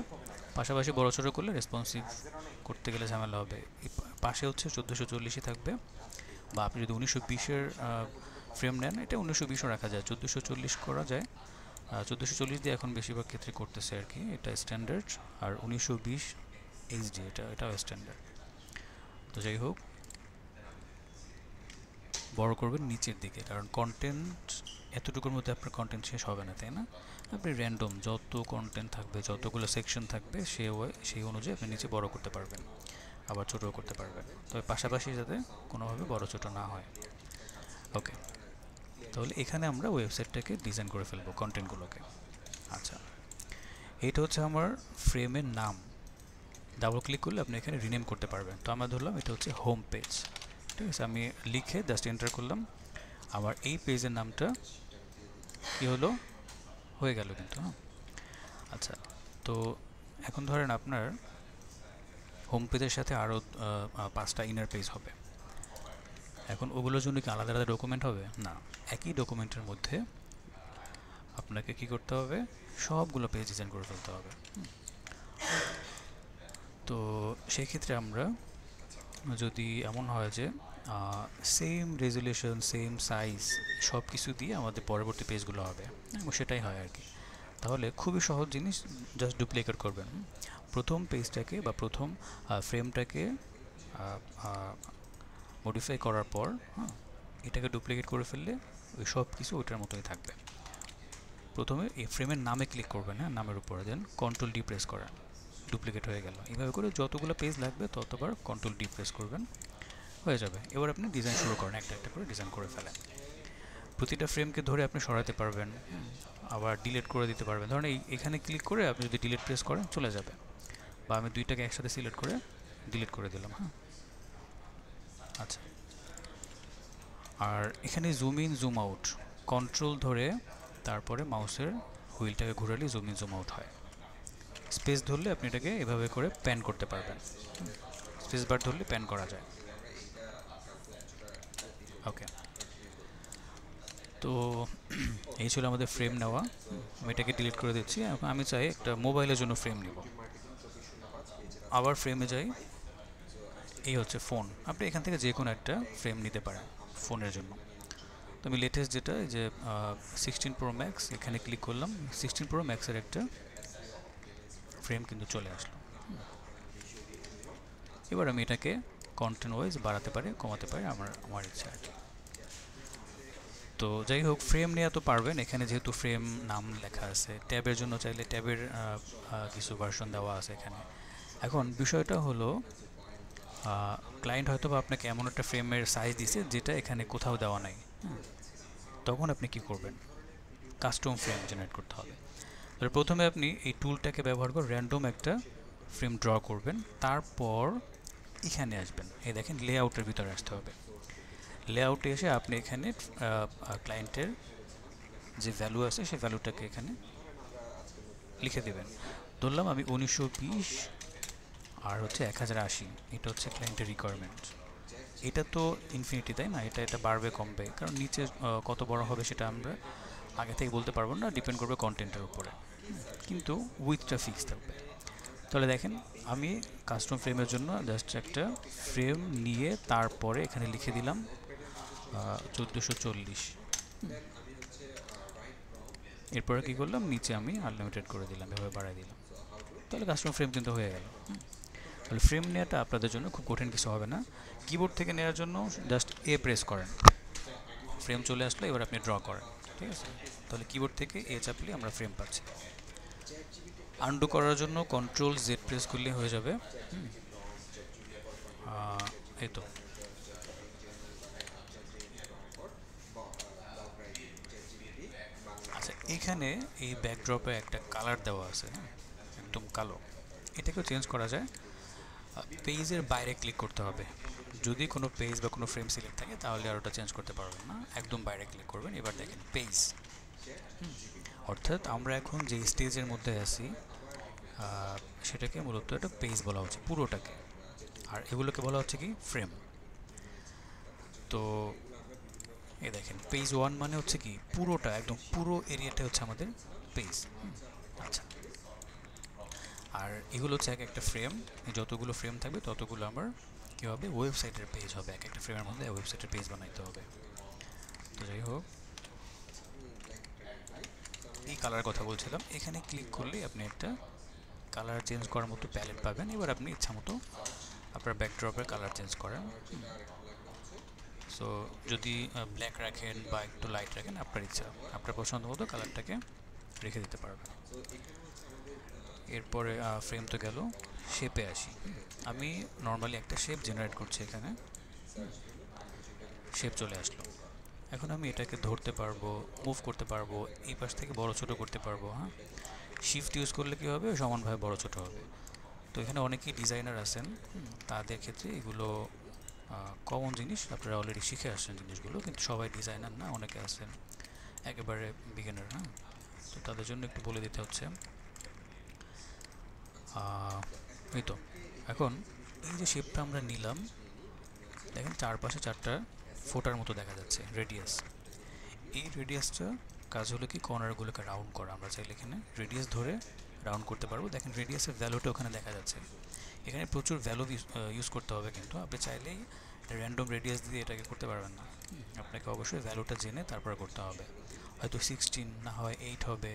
[SPEAKER 1] পাশাপাশি বড় ছোট করলে রেসপন্সিভ করতে গেলে ঝামেলা হবে। এই পাশে হচ্ছে 1440ই থাকবে, বা আপনি যদি 1920-এর ফ্রেম নেন, এটা 1920ও রাখা যায়, 1440 করা যায়। 1440 দিয়ে এখন বেশিরভাগ ক্ষেত্রে করতেছে আর কি, এটা স্ট্যান্ডার্ড। আর 1920 এইচডি এটাও স্ট্যান্ডার্ড। তো যাই হোক, বড় করবেন নিচের দিকে, কারণ কন্টেন্ট এতটুকুর মধ্যে আপনার কন্টেন্ট শেষ হবে না, তাই না? আপনি র্যান্ডম যত কন্টেন্ট থাকবে, যতগুলো সেকশন থাকবে, সেই অনুযায়ী আপনি নিচে বড় করতে পারবেন, আবার ছোটও করতে পারবেন, তবে পাশাপাশি যাতে কোনোভাবে বড় ছোট না হয়। ওকে, তাহলে এখানে আমরা ওয়েবসাইটটাকে ডিজাইন করে ফেলবো, কন্টেন্টগুলোকে। আচ্ছা, এইটা হচ্ছে আমার ফ্রেমের নাম। ডাবল ক্লিক করলে আপনি এখানে রিনেম করতে পারবেন। তো আমরা ধরলাম এটা হচ্ছে হোম পেজ, ঠিক আছে? আমি লিখে জাস্ট এন্টার করলাম, আমার এই পেজের নামটা কী হলো, হয়ে গেল কিন্তু। হ্যাঁ, আচ্ছা, তো এখন ধরেন আপনার হোম পেজের সাথে আরও 5টা ইনার পেজ হবে। এখন ওগুলোর জন্য কি আলাদা আলাদা ডকুমেন্ট হবে? না, একই ডকুমেন্টের মধ্যে আপনাকে কি করতে হবে, সবগুলো পেজ ডিজাইন করে ফেলতে হবে। তো সেক্ষেত্রে আমরা যদি এমন হয় যে সেম রেজুলেশন, সেম সাইজ, সব কিছু দিয়ে আমাদের পরবর্তী পেজগুলো হবে, এবং সেটাই হয় আর কি। তাহলে খুবই সহজ জিনিস, জাস্ট ডুপ্লিকেট করবেন। প্রথম পেজটাকে বা প্রথম ফ্রেমটাকে মডিফাই করার পর এটাকে ডুপ্লিকেট করে ফেললে ওই সব কিছু ওইটার মতোই থাকবে। প্রথমে এই ফ্রেমের নামে ক্লিক করবেন, হ্যাঁ, নামের উপরে দেন কন্ট্রোল ডি প্রেস করেন, ডুপ্লিকেট হয়ে গেল। এইভাবে করে যতগুলো পেজ লাগবে ততবার কন্ট্রোল ডি প্রেস করবেন, হয়ে যাবে। এবার আপনি ডিজাইন শুরু করেন, একটা একটা করে ডিজাইন করে ফেলেন। প্রতিটা ফ্রেমকে ধরে আপনি সরাতে পারবেন, আবার ডিলিট করে দিতে পারবেন। ধরেন এখানে ক্লিক করে আপনি যদি ডিলিট প্রেস করেন চলে যাবে, বা আমি দুইটাকে একসাথে সিলেক্ট করে ডিলিট করে দিলাম। হ্যাঁ, আচ্ছা, আর এখানে zoom in zoom out control ধরে তারপরে মাউসের হুইলটাকে ঘোরালে জুম ইন জুম আউট হয়। স্পেস ধরলে আপনি এটাকে এভাবে করে প্যান করতে পারবেন, স্পেস বার ধরলে প্যান করা যায়। ওকে, তো এই ছিল আমাদের ফ্রেম নেওয়া। আমি এটাকে ডিলিট করে দিচ্ছি। এখন আমি চাই একটা মোবাইলের জন্য ফ্রেম নিব, আবার ফ্রেমে যাই। এই হচ্ছে ফোন, আপনি এখান থেকে যে কোনো একটা ফ্রেম নিতে পারেন ফোনের জন্য। তো আমি লেটেস্ট যেটা, যে 16 Pro Max, এখানে ক্লিক করলাম, 16 Pro Max-এর একটা ফ্রেম কিন্তু চলে আসলো। এবার আমি এটাকে কন্টেন্ট ওয়াইজ বাড়াতে পারি, কমাতে পারি, আমার ইচ্ছা আর কি। তো যাই হোক, ফ্রেম নেওয়া তো পারবেন। এখানে যেহেতু ফ্রেম নাম লেখা আছে, ট্যাবের জন্য চাইলে ট্যাবের কিছু ভার্সন দেওয়া আছে এখানে। এখন বিষয়টা হলো ক্লায়েন্ট হয়তো বা আপনাকে এমন একটা ফ্রেমের সাইজ দিছে যেটা এখানে কোথাও দেওয়া নাই। তখন আপনি কি করবেন? কাস্টম ফ্রেম জেনারেট করতে হবে। তাহলে প্রথমে আপনি এই টুলটাকে ব্যবহার করে র্যান্ডম একটা ফ্রেম ড্র করবেন, তারপর এখানে আসবেন। এই দেখেন, লেআউটের ভিতরে আসতে হবে। লেআউটে এসে আপনি এখানে ক্লায়েন্টের যে ভ্যালু আছে সেই ভ্যালুটাকে এখানে লিখে দেবেন। ধরলাম আমি 1920 আর হচ্ছে 1080, এটা হচ্ছে ক্লায়েন্টের রিকোয়ারমেন্ট। এটা তো ইনফিনিটি, তাই না? এটা বাড়বে কমবে, কারণ নিচে কত বড় হবে সেটা আমরা আগে থেকে বলতে পারবো না, ডিপেন্ড করবে কন্টেন্টের উপরে, কিন্তু উইথটা ফিক্স থাকবে। তাহলে দেখেন, আমি কাস্টম ফ্রেমের জন্য জাস্ট একটা ফ্রেম নিয়ে তারপরে এখানে লিখে দিলাম 1440। এরপরে কী করলাম, নিচে আমি আনলিমিটেড করে দিলাম, এভাবে বাড়াই দিলাম। তাহলে কাস্টম ফ্রেম কিন্তু হয়ে গেল। তাহলে ফ্রেম নেওয়াটা আপনাদের জন্য খুব কঠিন কিছু হবে না। কিবোর্ড থেকে নেওয়ার জন্য জাস্ট এ প্রেস করেন, ফ্রেম চলে আসলো, এবার আপনি ড্র করেন। ঠিক আছে? তাহলে কিবোর্ড থেকে এ চাপলে আমরা ফ্রেম পাচ্ছি। আন্ডু করার জন্য কন্ট্রোল জেড প্রেস করলে হয়ে যাবে। এই তো। আচ্ছা, এখানে এই ব্যাকড্রপে একটা কালার দেওয়া আছে, একদম কালো। এটাকেও চেঞ্জ করা যায়। পেজের বাইরে ক্লিক করতে হবে। যদি কোনো পেজ বা কোনো ফ্রেম সিলেক্ট থাকে তাহলে আর ওটা চেঞ্জ করতে পারবেন না, একদম বাইরে ক্লিক করবেন। এবার দেখেন পেজ, অর্থাৎ আমরা এখন যে স্টেজের মধ্যে আছি সেটাকে মূলত একটা পেজ বলা হচ্ছে পুরোটাকে, আর এগুলোকে বলা হচ্ছে কি ফ্রেম। তো এই দেখেন, পেজ 1 মানে হচ্ছে কি পুরোটা, একদম পুরো এরিয়াটা হচ্ছে আমাদের পেজ। আচ্ছা, আর এগুলো হচ্ছে এক একটা ফ্রেম। যতগুলো ফ্রেম থাকবে ততগুলো আমার কী হবে, ওয়েবসাইটের পেজ হবে। এক একটা ফ্রেমের মধ্যে ওয়েবসাইটের পেজ বানাইতে হবে। তো যাই হোক, এই কালার কথা বলছিলাম। এখানে ক্লিক করলে আপনি একটা কালার চেঞ্জ করার মতো প্যালেট পাবেন। এবার আপনি ইচ্ছা মতো আপনার ব্যাকড্রপের কালার চেঞ্জ করেন। সো যদি ব্ল্যাক রাখেন বা একটু লাইট রাখেন, আপনার ইচ্ছা, আপনার পছন্দ মতো কালারটাকে রেখে দিতে পারবেন। এরপরে ফ্রেম তো গেল, শেপে আসি। আমি নর্মালি একটা শেপ জেনারেট করছি এখানে। শেপ চলে আসলো। এখন আমি এটাকে ধরতে পারবো, মুভ করতে পারবো, এই পাশ থেকে বড় ছোট করতে পারবো। হ্যাঁ, শিফট ইউজ করলে কী হবে, সমানভাবে বড় ছোট হবে। তো এখানে অনেকেই ডিজাইনার আছেন, তাদের ক্ষেত্রে এগুলো কমন জিনিস, আপনারা অলরেডি শিখে আসছেন জিনিসগুলো, কিন্তু সবাই ডিজাইনার না, অনেকে আছেন একেবারে বিগিনার। হ্যাঁ, তো তাদের জন্য একটু বলে দিতে হচ্ছে। এই তো, এখন এই যে শেপটা আমরা নিলাম, দেখেন চারপাশে 4টা ফোটার মতো দেখা যাচ্ছে রেডিয়াস। এই রেডিয়াসটা কাজ হলো কি, কর্নারগুলোকে রাউন্ড করা। আমরা চাইলে এখানে রেডিয়াস ধরে রাউন্ড করতে পারবো। দেখেন রেডিয়াসের ভ্যালুটা ওখানে দেখা যাচ্ছে। এখানে প্রচুর ভ্যালু ইউজ করতে হবে, কিন্তু আপনি চাইলেই র্যান্ডম রেডিয়াস দিয়ে এটাকে করতে পারবেন না। আপনাকে অবশ্যই ভ্যালুটা জেনে তারপর করতে হবে। হয়তো 16 না হয় 8 হবে,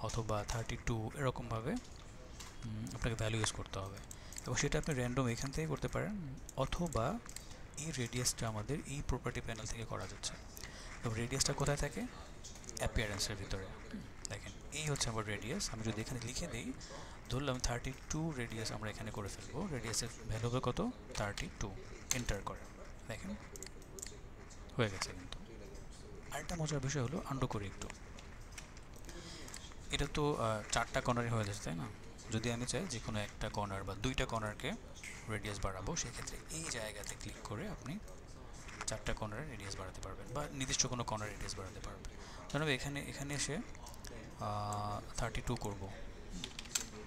[SPEAKER 1] অথবা 32, এরকমভাবে আপনাকে ভ্যালু ইউজ করতে হবে। এবং সেটা আপনি র্যান্ডম এখান থেকে করতে পারেন, অথবা এই রেডিয়াসটা আমাদের এই প্রপার্টি প্যানেল থেকে করা যাচ্ছে। এবং রেডিয়াসটা কোথায় থাকে, অ্যাপিয়ারেন্সের ভিতরে। দেখেন, এই হচ্ছে আমার রেডিয়াস। আমি যদি এখানে লিখে দিই, ধরলাম 32 রেডিয়াস আমরা এখানে করে ফেলবো। রেডিয়াসের ভ্যালু হবে কত, 32। এন্টার করে দেখেন হয়ে গেছে। কিন্তু আরেকটা মজার বিষয় হলো, আন্ডু করি একটু। এটা তো 4টা কর্নারই হয়ে যাচ্ছে, তাই না? যদি আমি চাই যে কোনো একটা কর্নার বা 2টা কর্নারকে রেডিয়াস বাড়াবো, সেক্ষেত্রে এই জায়গাতে ক্লিক করে আপনি 4টা কর্নারের রেডিয়াস বাড়াতে পারবেন, বা নির্দিষ্ট কোনো কর্নার রেডিয়াস বাড়াতে পারবেন। ধরুন এখানে এসে 32 করব।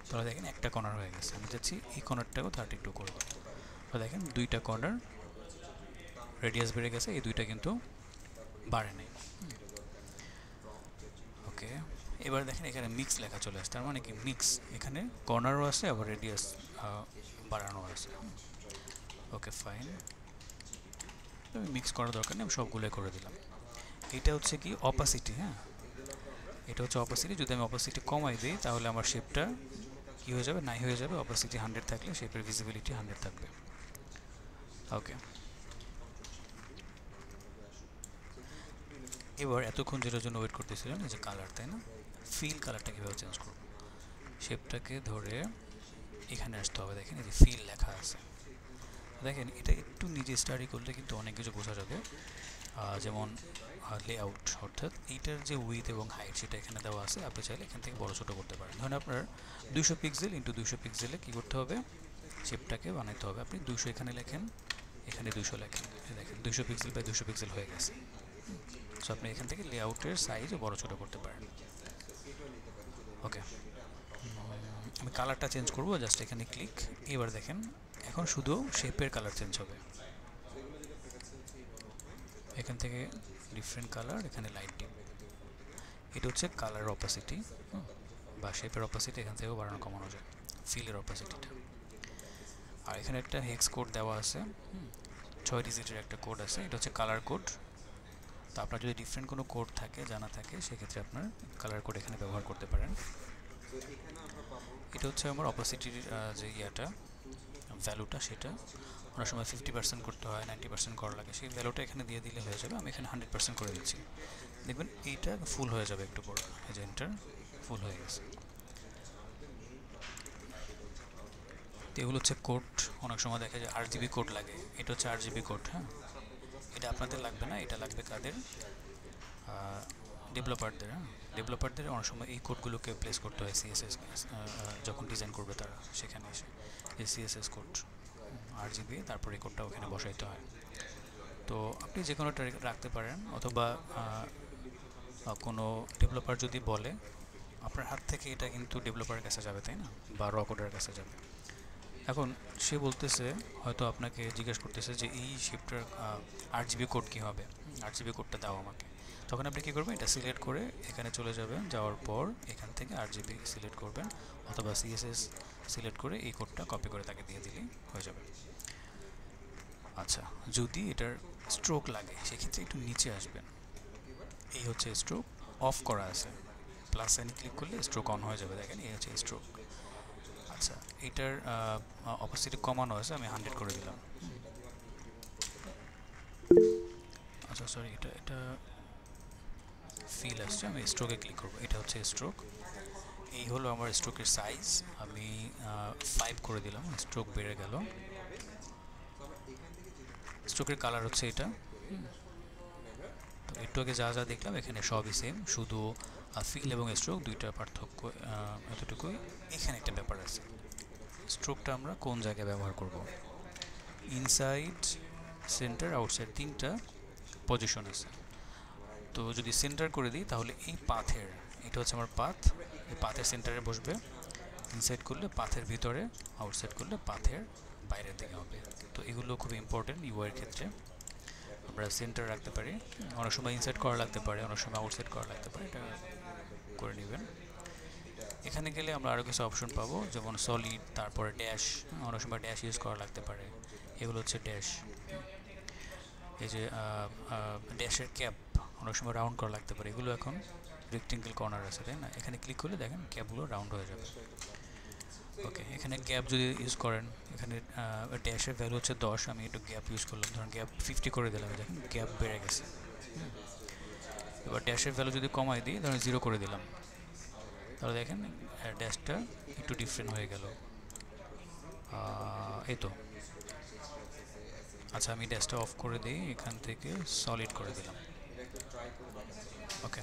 [SPEAKER 1] তাহলে দেখেন একটা কর্নার হয়ে গেছে। আমি চাচ্ছি এই কর্নারটাও 32 করবো। তো দেখেন 2টা কর্নার রেডিয়াস বেড়ে গেছে, এই 2টা কিন্তু বাড়ে নাই। ওকে, এবার দেখেন এখানে মিক্স লেখা চলে আসছে। তার মানে কি, মিক্স, এখানে কর্নারও আছে আবার রেডিয়াস বাড়ানো আছে। ওকে, ফাইন। আমি মিক্স করার দরকার নেই, আমি সবগুলোই করে দিলাম। এটা হচ্ছে কি অপাসিটি। হ্যাঁ, এটা হচ্ছে অপাসিটি। যদি আমি অপাসিটি কমাই দিই তাহলে আমার শেপটা কী হয়ে যাবে, নাই হয়ে যাবে। অপাসিটি 100 থাকলে শেপের ভিজিবিলিটি 100 থাকবে। ওকে, এবার এতক্ষণ যেটার জন্য ওয়েট করতেছিলেন এই যে কালার, তাই না? ফিল কালারটা কীভাবে চেঞ্জ করব? শেপটাকে ধরে এখানে আসতে হবে, দেখেন এই যে ফিল লেখা আছে। দেখেন এটা একটু নিজে স্টাডি করলে কিন্তু অনেক কিছু বোঝা যাবে। যেমন লেআউট, অর্থাৎ এইটার যে উইথ এবং হাইট সেটা এখানে দেওয়া আছে, আপনি চাইলে এখান থেকে বড় ছোটো করতে পারেন। ধরুন আপনার 200 পিক্সেল ইন্টু 200 পিক্সেলে কী করতে হবে? শেপটাকে বানাইতে হবে। আপনি 200 এখানে লেখেন, এখানে 200 লেখেন, দেখেন 200 পিক্সেল বাই 200 পিক্সেল হয়ে গেছে। সো আপনি এখান থেকে লেআউটের সাইজ বড় ছোটো করতে পারেন। ওকে, আমি কালারটা চেঞ্জ করবো, জাস্ট এখানে ক্লিক। এবার দেখেন এখন শুধু শেপের কালার চেঞ্জ হবে। এখান থেকে ডিফারেন্ট কালার, এখানে লাইট ডিপ। এটা হচ্ছে কালার অপাসিটি বা শেপের অপাসিটি, এখান থেকেও বাড়ানো কমানো যায় ফিলের অপাসিটিটা। আর এখানে একটা হেক্স কোড দেওয়া আছে, 6 ডিজিটের একটা কোড আছে, এটা হচ্ছে কালার কোড। তো আপনার যদি ডিফারেন্ট কোনো কোড থাকে, জানা থাকে, সেক্ষেত্রে আপনার কালার কোড এখানে ব্যবহার করতে পারেন। এটা হচ্ছে আমার অপাসিটির যে ইয়াটা ভ্যালুটা, সেটা অনেক সময় 50% করতে হয়, 90% করা লাগে, সেই ভ্যালুটা এখানে দিয়ে দিলে হয়ে যাবে। আমি এখানে 100% করে দিচ্ছি, দেখবেন এইটা ফুল হয়ে যাবে একটু পর। এই যে এন্টার, ফুল হয়ে গেছে। তো এগুলো হচ্ছে কোড। অনেক সময় দেখা যায় RGB কোড লাগে, এটা হচ্ছে RGB কোড। হ্যাঁ, এটা আপনাদের লাগবে না, এটা লাগবে কাদের? ডেভেলপারদের। হ্যাঁ, ডেভেলপারদের অনেক সময় এই কোডগুলোকে প্লেস করতে হয় CSS যখন ডিজাইন করবে তারা, সেখানে এসে এই CSS কোড RGB, তারপর এই কোডটা ওখানে বসাইতে হয়। তো আপনি যে কোনোটা রাখতে পারেন, অথবা কোনো ডেভেলপার যদি বলে, আপনার হাত থেকে এটা কিন্তু ডেভেলপারের কাছে যাবে, তাই না? বা র কোডের কাছে যাবে। এখন সে বলতেছে, হয়তো আপনাকে জিজ্ঞেস করতেছে যে এই শিফটার RGB কোড কী হবে, RGB কোডটা দাও আমাকে। তখন আপনি কী করবেন? এটা সিলেক্ট করে এখানে চলে যাবেন, যাওয়ার পর এখান থেকে RGB সিলেক্ট করবেন, অথবা CSS সিলেক্ট করে এই কোডটা কপি করে তাকে দিয়ে দিলেই হয়ে যাবে। আচ্ছা, যদি এটার স্ট্রোক লাগে সেক্ষেত্রে একটু নিচে আসবেন, এই হচ্ছে স্ট্রোক, অফ করা আছে, প্লাস সাইনে ক্লিক করলে স্ট্রোক অন হয়ে যাবে। দেখেন এই হচ্ছে স্ট্রোক। আচ্ছা, এটার অপাসিটি কমানো আছে, আমি 100 করে দিলাম। আচ্ছা সরি, এটা ফিল আসছে, আমি স্ট্রোকে ক্লিক করবো। এটা হচ্ছে স্ট্রোক। এই হলো আমার স্ট্রোকের সাইজ, আমি 5 করে দিলাম, স্ট্রোক বেড়ে গেল। স্ট্রোকের কালার হচ্ছে এটা। তো একটু আগে যা যা দেখলাম এখানে সবই সেম, শুধু ফিল এবং স্ট্রোক দুইটার পার্থক্য এতটুকুই। এখানে একটা ব্যাপার আছে, স্ট্রোকটা আমরা কোন জায়গায় ব্যবহার করব? ইনসাইড, সেন্টার, আউটসাইড, তিনটা পজিশন আছে। তো যদি সেন্টার করে দিই তাহলে এই পাথের, এটা হচ্ছে আমার পাথ, এই পাথের সেন্টারে বসবে। ইনসাইড করলে পাথের ভিতরে, আউটসাইড করলে পাথের বাইরের দিকে হবে। তো এগুলো খুব ইম্পর্টেন্ট ইউআইয়ের ক্ষেত্রে। আমরা সেন্টার রাখতে পারি, অনেক সময় ইনসাইড করা লাগতে পারে, অনেক সময় আউটসাইড করা লাগতে পারে, এটা করে নেবেন। এখানে গেলে আমরা আরও কিছু অপশন পাবো, যেমন সলিড, তারপরে ড্যাশ, অনেক সময় ড্যাশ ইউজ করা লাগতে পারে। এগুলো হচ্ছে ড্যাশ। এই যে ড্যাশের ক্যাপ অনেক সময় রাউন্ড করা লাগতে পারে, এগুলো এখন রেক্টেঙ্গেল কর্নার আছে, তাই না? এখানে ক্লিক করলে দেখেন ক্যাপগুলো রাউন্ড হয়ে যাবে। ওকে, এখানে গ্যাপ যদি ইউজ করেন, এখানে ড্যাশের ভ্যালু হচ্ছে 10, আমি একটু গ্যাপ ইউজ করলাম, ধরুন গ্যাপ 50 করে দিলাম, দেখেন গ্যাপ বেড়ে গেছে। এবার ড্যাশের ভ্যালু যদি কমাই দিই, ধরুন 0 করে দিলাম, তাহলে দেখেন ড্যাশটা একটু ডিফারেন্ট হয়ে গেল। এই তো। আচ্ছা, আমি ড্যাশটা অফ করে দিই, এখান থেকে সলিড করে দিলাম। ওকে,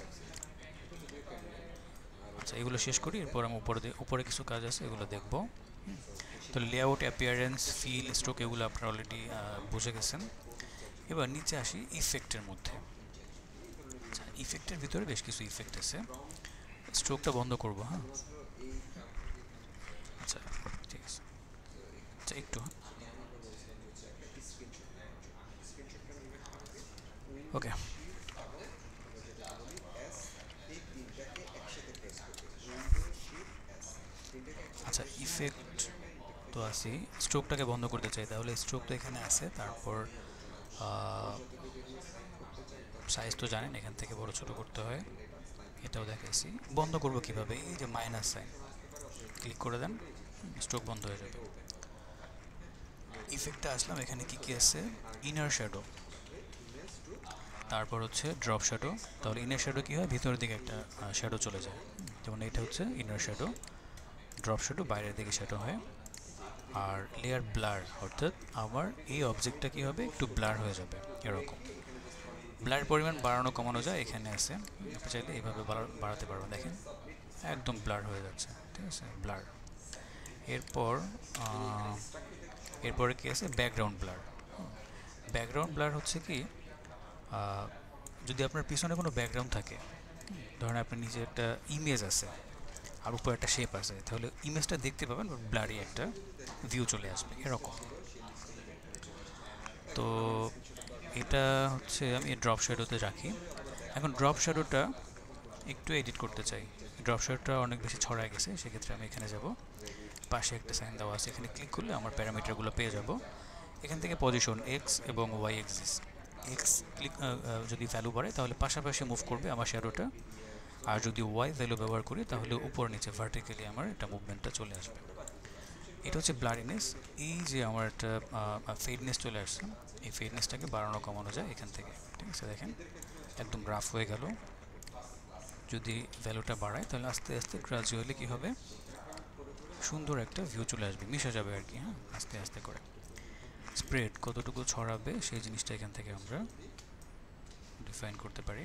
[SPEAKER 1] আচ্ছা এগুলো শেষ করি, এরপর আমি উপরে কিছু কাজ আছে এগুলো দেখব। তো লেআউট, অ্যাপিয়ারেন্স, ফিল, স্ট্রোক এগুলো আপনারা অলরেডি বুঝে গেছেন। এবার নিচে আসি ইফেক্টের মধ্যে। আচ্ছা, ইফেক্টের ভিতরে বেশ কিছু ইফেক্ট আছে। স্ট্রোকটা বন্ধ করব। হ্যাঁ, আচ্ছা ঠিক আছে। আচ্ছা একটু, ওকে। আচ্ছা, ইফেক্ট তো আসি, স্ট্রোকটাকে বন্ধ করতে চাই, তাহলে স্ট্রোক তো এখানে আছে, তারপর সাইজ তো জানেন এখান থেকে বড় ছোট করতে হয়, এটাও দেখাইছি। বন্ধ করব কিভাবে? এই যে মাইনাস সাইন, ক্লিক করে দেন, স্ট্রোক বন্ধ হয়ে যাবে। ইফেক্টে আসলাম, এখানে কি কি আছে? ইনার শ্যাডো, তারপর হচ্ছে ড্রপ শ্যাডো। তাহলে ইনার শ্যাডো কী হয়, ভিতরের দিকে একটা শ্যাডো চলে যায়, যেমন এটা হচ্ছে ইনার শ্যাডো। ড্রপ শ্যাডো বাইরের দিকে শ্যাডো হয়। আর লেয়ার ব্লার, অর্থাৎ আমার এই অবজেক্টটা কী হবে, একটু ব্লার হয়ে যাবে এরকম। ব্লার পরিমাণ বাড়ানো কমানো যায়, এখানে আছে, আপনি চাইলে এইভাবে বাড়াতে পারবেন। দেখেন একদম ব্লার হয়ে যাচ্ছে, ঠিক আছে, ব্লার। এরপরে কি আছে, ব্যাকগ্রাউন্ড ব্লার। ব্যাকগ্রাউন্ড ব্লার হচ্ছে কি, যদি আপনার পিছনে কোনো ব্যাকগ্রাউন্ড থাকে, ধরেন আপনার নিচে একটা ইমেজ আছে আর উপরে একটা শেপ আছে, তাহলে ইমেজটা দেখতে পাবেন, ব্লারি একটা ভিউ চলে আসবে এরকম। তো এটা হচ্ছে আমি ড্রপ শ্যাডোতে রাখি। এখন ড্রপ শ্যাডোটা একটু এডিট করতে চাই, ড্রপ শ্যাডোটা অনেক বেশি ছড়ায় গেছে, সেক্ষেত্রে আমি এখানে যাব, পাশে একটা সাইন দেওয়া আছে, এখানে ক্লিক করলে আমার প্যারামিটারগুলো পেয়ে যাব। এখান থেকে পজিশন এক্স এবং ওয়াই এক্সিস, এক্স ক্লিক যদি ভ্যালু বাড়ে তাহলে পাশাপাশি মুভ করবে আমার শ্যাডোটা, আর যদি ওয়াই ভ্যালু ব্যবহার করি তাহলে উপর নিচে ভার্টিক্যালি আমার এটা মুভমেন্টটা চলে আসবে। এটা হচ্ছে ব্লারিনেস। এই যে আমার একটা ফেডনেস চলে আসছে, এই ফেডনেসটাকে বাড়ানো কমানো যায় এখান থেকে, ঠিক আছে। দেখেন একদম রাফ হয়ে গেল। যদি ভ্যালুটা বাড়ায় তাহলে আস্তে আস্তে গ্রাজুয়ালি কী হবে, সুন্দর একটা ভিউ চলে আসবে, মিশে যাবে আর কি, হ্যাঁ, আস্তে আস্তে করে। স্প্রেড কতটুকু ছড়াবে সেই জিনিসটা এখান থেকে আমরা ডিফাইন করতে পারি।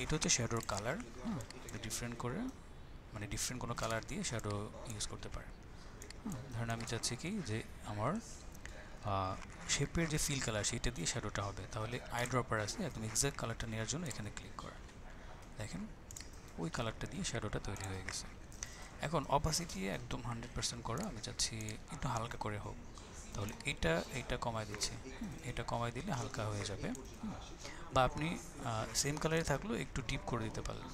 [SPEAKER 1] এটা হচ্ছে শ্যাডোর কালার, হ্যাঁ, ডিফারেন্ট করে, মানে ডিফারেন্ট কোনো কালার দিয়ে শ্যাডো ইউজ করতে পারে। ধরেন আমি চাচ্ছি কি যে আমার শেপের যে ফিল কালার সেইটা দিয়ে শ্যাডোটা হবে, তাহলে আই ড্রপার আছে, একদম এক্সাক্ট কালারটা নেওয়ার জন্য এখানে ক্লিক করা, দেখেন ওই কালারটা দিয়ে শ্যাডোটা তৈরি হয়ে গেছে। এখন অপাসিটি একদম 100% করা, আমি চাচ্ছি একটু হালকা করে হোক, তাহলে এইটা কমায় দিচ্ছি, এটা কমায় দিলে হালকা হয়ে যাবে। বা আপনি সেম কালারে থাকলেও একটু ডিপ করে দিতে পারলেন,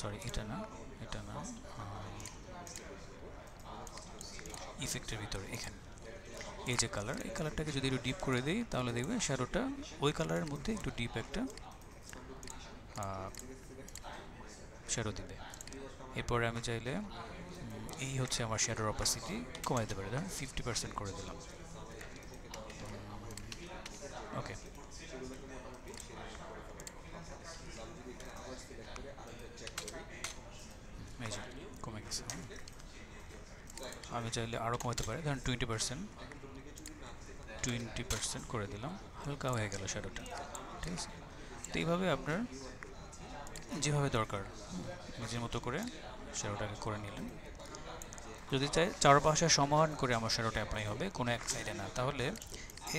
[SPEAKER 1] সরি এটা না, ইফেক্টের ভিতরে এখানে এই যে কালার, এই কালারটাকে যদি একটু ডিপ করে দিই তাহলে দেখবেন শ্যাডোটা ওই কালারের মধ্যে একটু ডিপ একটা শ্যাডো দিবে। এরপরে আমি চাইলে এই হচ্ছে আমার শ্যাডোর অপাসিটি কমাই দিতে পারি, ধরুন 50% করে দিলাম, ওকে। এই যে কমে গেছে। আমি চাইলে আরও কমাতে পারি, ধরুন 20% করে দিলাম, হালকা হয়ে গেল শ্যাডোটা, ঠিক আছে। তো এইভাবে আপনার যেভাবে দরকার নিজের মতো করে শ্যাডোটাকে করে নিলেন। যদি চাই চারপাশে সমান করে আমার শ্যাডোটা অ্যাপ্লাই হবে, কোনো এক সাইডে না, তাহলে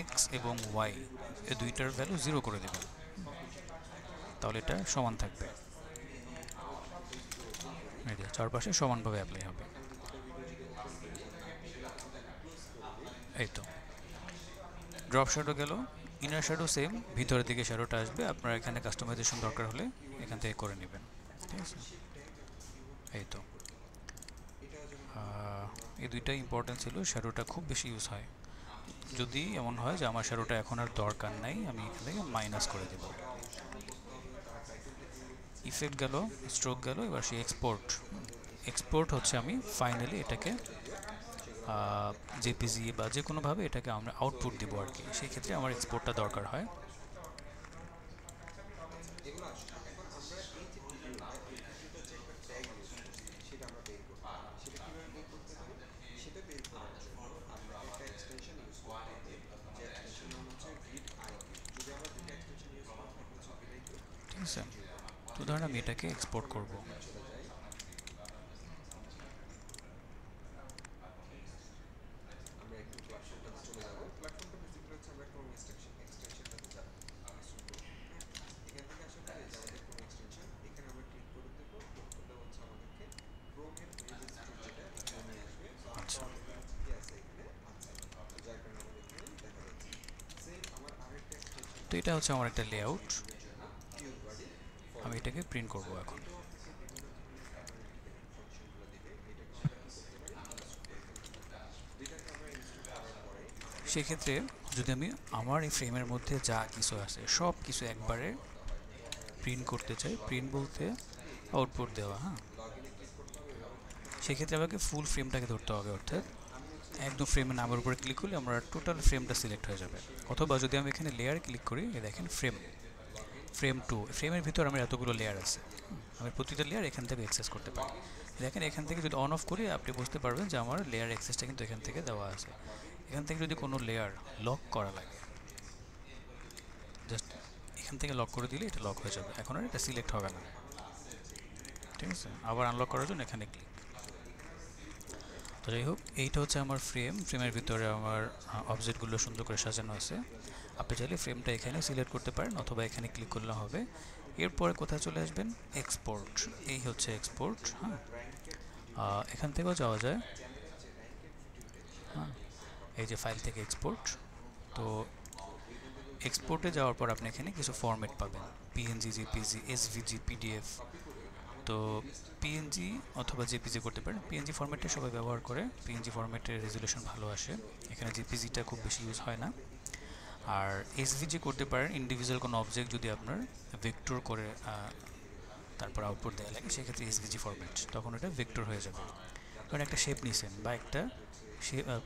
[SPEAKER 1] এক্স এবং ওয়াই এই দুইটার ভ্যালু 0 করে দেবেন, তাহলে এটা সমান থাকবে, চারপাশে সমানভাবে অ্যাপ্লাই হবে। এই তো ড্রপ শ্যাডো গেল। ইনার শ্যাডো সেম, ভিতরের দিকে শ্যাডোটা আসবে, আপনার এখানে কাস্টমাইজেশন দরকার হলে এখান থেকে করে নেবেন, ঠিক আছে। এই তো এই দুইটাই ইম্পর্টেন্ট ছিল। শ্যাডোটা খুব বেশি ইউজ হয়, যদি এমন হয় যে আমার শ্যাডোটা এখন আর দরকার নাই, আমি এখান থেকে মাইনাস করে দেব। ইফেক্ট গেল, স্ট্রোক গেল, এবার সেই এক্সপোর্ট হচ্ছে আমি ফাইনালি এটাকে জেপিজি বা যে কোনোভাবে এটাকে আমরা আউটপুট দেব আর কি, সেই ক্ষেত্রে আমার এক্সপোর্টটা দরকার হয়। ঠিক আছে, তো ধরেন আমি এটাকে এক্সপোর্ট করব, তো এটা হচ্ছে আমার একটা লেআউট, আমি এটাকে প্রিন্ট করব এখন। সেক্ষেত্রে যদি আমি আমার এই ফ্রেমের মধ্যে যা কিছু আছে সব কিছু একবারে প্রিন্ট করতে চাই, প্রিন্ট বলতে আউটপুট দেওয়া, হ্যাঁ, সেক্ষেত্রে আমাকে ফুল ফ্রেমটাকে ধরতে হবে, অর্থাৎ একদম ফ্রেমের নামের উপরে ক্লিক করলে আমরা টোটাল ফ্রেমটা সিলেক্ট হয়ে যাবে। অথবা যদি আমি এখানে লেয়ার ক্লিক করি, দেখেন ফ্রেম, ফ্রেম 2, ফ্রেমের ভিতর আমার এতগুলো লেয়ার আছে, আমি প্রতিটা লেয়ার এখান থেকে অ্যাক্সেস করতে পারি। দেখেন এখান থেকে যদি অন অফ করি আপনি বুঝতে পারবেন যে আমার লেয়ার অ্যাক্সেসটা কিন্তু এখান থেকে দেওয়া আছে। এখান থেকে যদি কোনো লেয়ার লক করা লাগে, জাস্ট এখান থেকে লক করে দিলে এটা লক হয়ে যাবে, এখন আর এটা সিলেক্ট হবে না। ঠিক আছে, আবার আনলক করার জন্য এখানে ক্লিক। তো যাই হোক, এইটা হচ্ছে আমার ফ্রেম, ফ্রেমের ভিতরে আমার অবজেক্টগুলো সুন্দর করে সাজানো আছে। আপনি চাইলে ফ্রেমটা এখানে সিলেক্ট করতে পারেন অথবা এখানে ক্লিক করলে হবে। এরপরে কোথায় চলে আসবেন, এক্সপোর্ট, এই হচ্ছে এক্সপোর্ট। হ্যাঁ, এখান থেকেও যাওয়া যায়। হ্যাঁ, এই যে ফাইল থেকে এক্সপোর্ট। তো এক্সপোর্টে যাওয়ার পর আপনি এখানে কিছু ফরম্যাট পাবেন, পিএনজি, জেপিজি, এসভিজি, পিডিএফ। তো পিএনজি অথবা জেপিজি করতে পারেন। পিএনজি ফরম্যাটে সবাই ব্যবহার করে, পিএনজি ফরম্যাটের রেজুলেশন ভালো আসে, এখানে জেপিজিটা খুব বেশি ইউজ হয় না। আর এসভিজি করতে পারেন ইন্ডিভিজুয়াল কোনো অবজেক্ট যদি আপনার ভেক্টর করে তারপর আউটপুট দেওয়া লাগে, সেক্ষেত্রে এসভিজি ফরম্যাট, তখন এটা ভেক্টর হয়ে যাবে। কারণ একটা শেপ নিয়েছেন বা একটা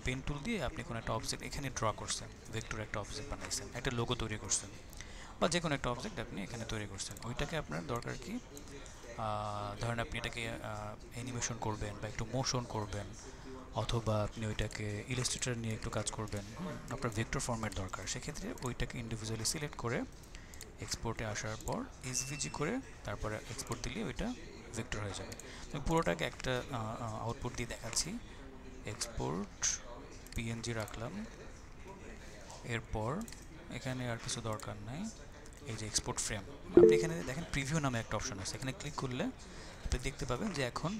[SPEAKER 1] পেন টুল দিয়ে আপনি কোনো একটা অবজেক্ট এখানে ড্র করছেন, ভেক্টর একটা অবজেক্ট বানাইছেন, একটা লোগো তৈরি করছেন বা যে কোনো একটা অবজেক্ট আপনি এখানে তৈরি করছেন, ওইটাকে আপনার দরকার কি, ধরেন আপনি এটাকে অ্যানিমেশন করবেন বা একটু মোশন করবেন, অথবা আপনি ওইটাকে ইলাস্ট্রেটর নিয়ে একটু কাজ করবেন, আপনার ভেক্টর ফরম্যাট দরকার, সেক্ষেত্রে ওইটাকে ইন্ডিভিজুয়ালি সিলেক্ট করে এক্সপোর্টে আসার পর এসভিজি করে তারপরে এক্সপোর্ট দিলে ওইটা ভেক্টর হয়ে যাবে। আমি পুরোটাকে একটা আউটপুট দিয়ে দেখাচ্ছি। এক্সপোর্ট পিএনজি রাখলাম, এরপর এখানে আর কিছু দরকার নাই, এই যে এক্সপোর্ট ফ্রেম, আপনি এখানে দেখেন প্রিভিউ নামে একটা অপশন আছে, এখানে ক্লিক করলে আপনি দেখতে পাবেন যে এখন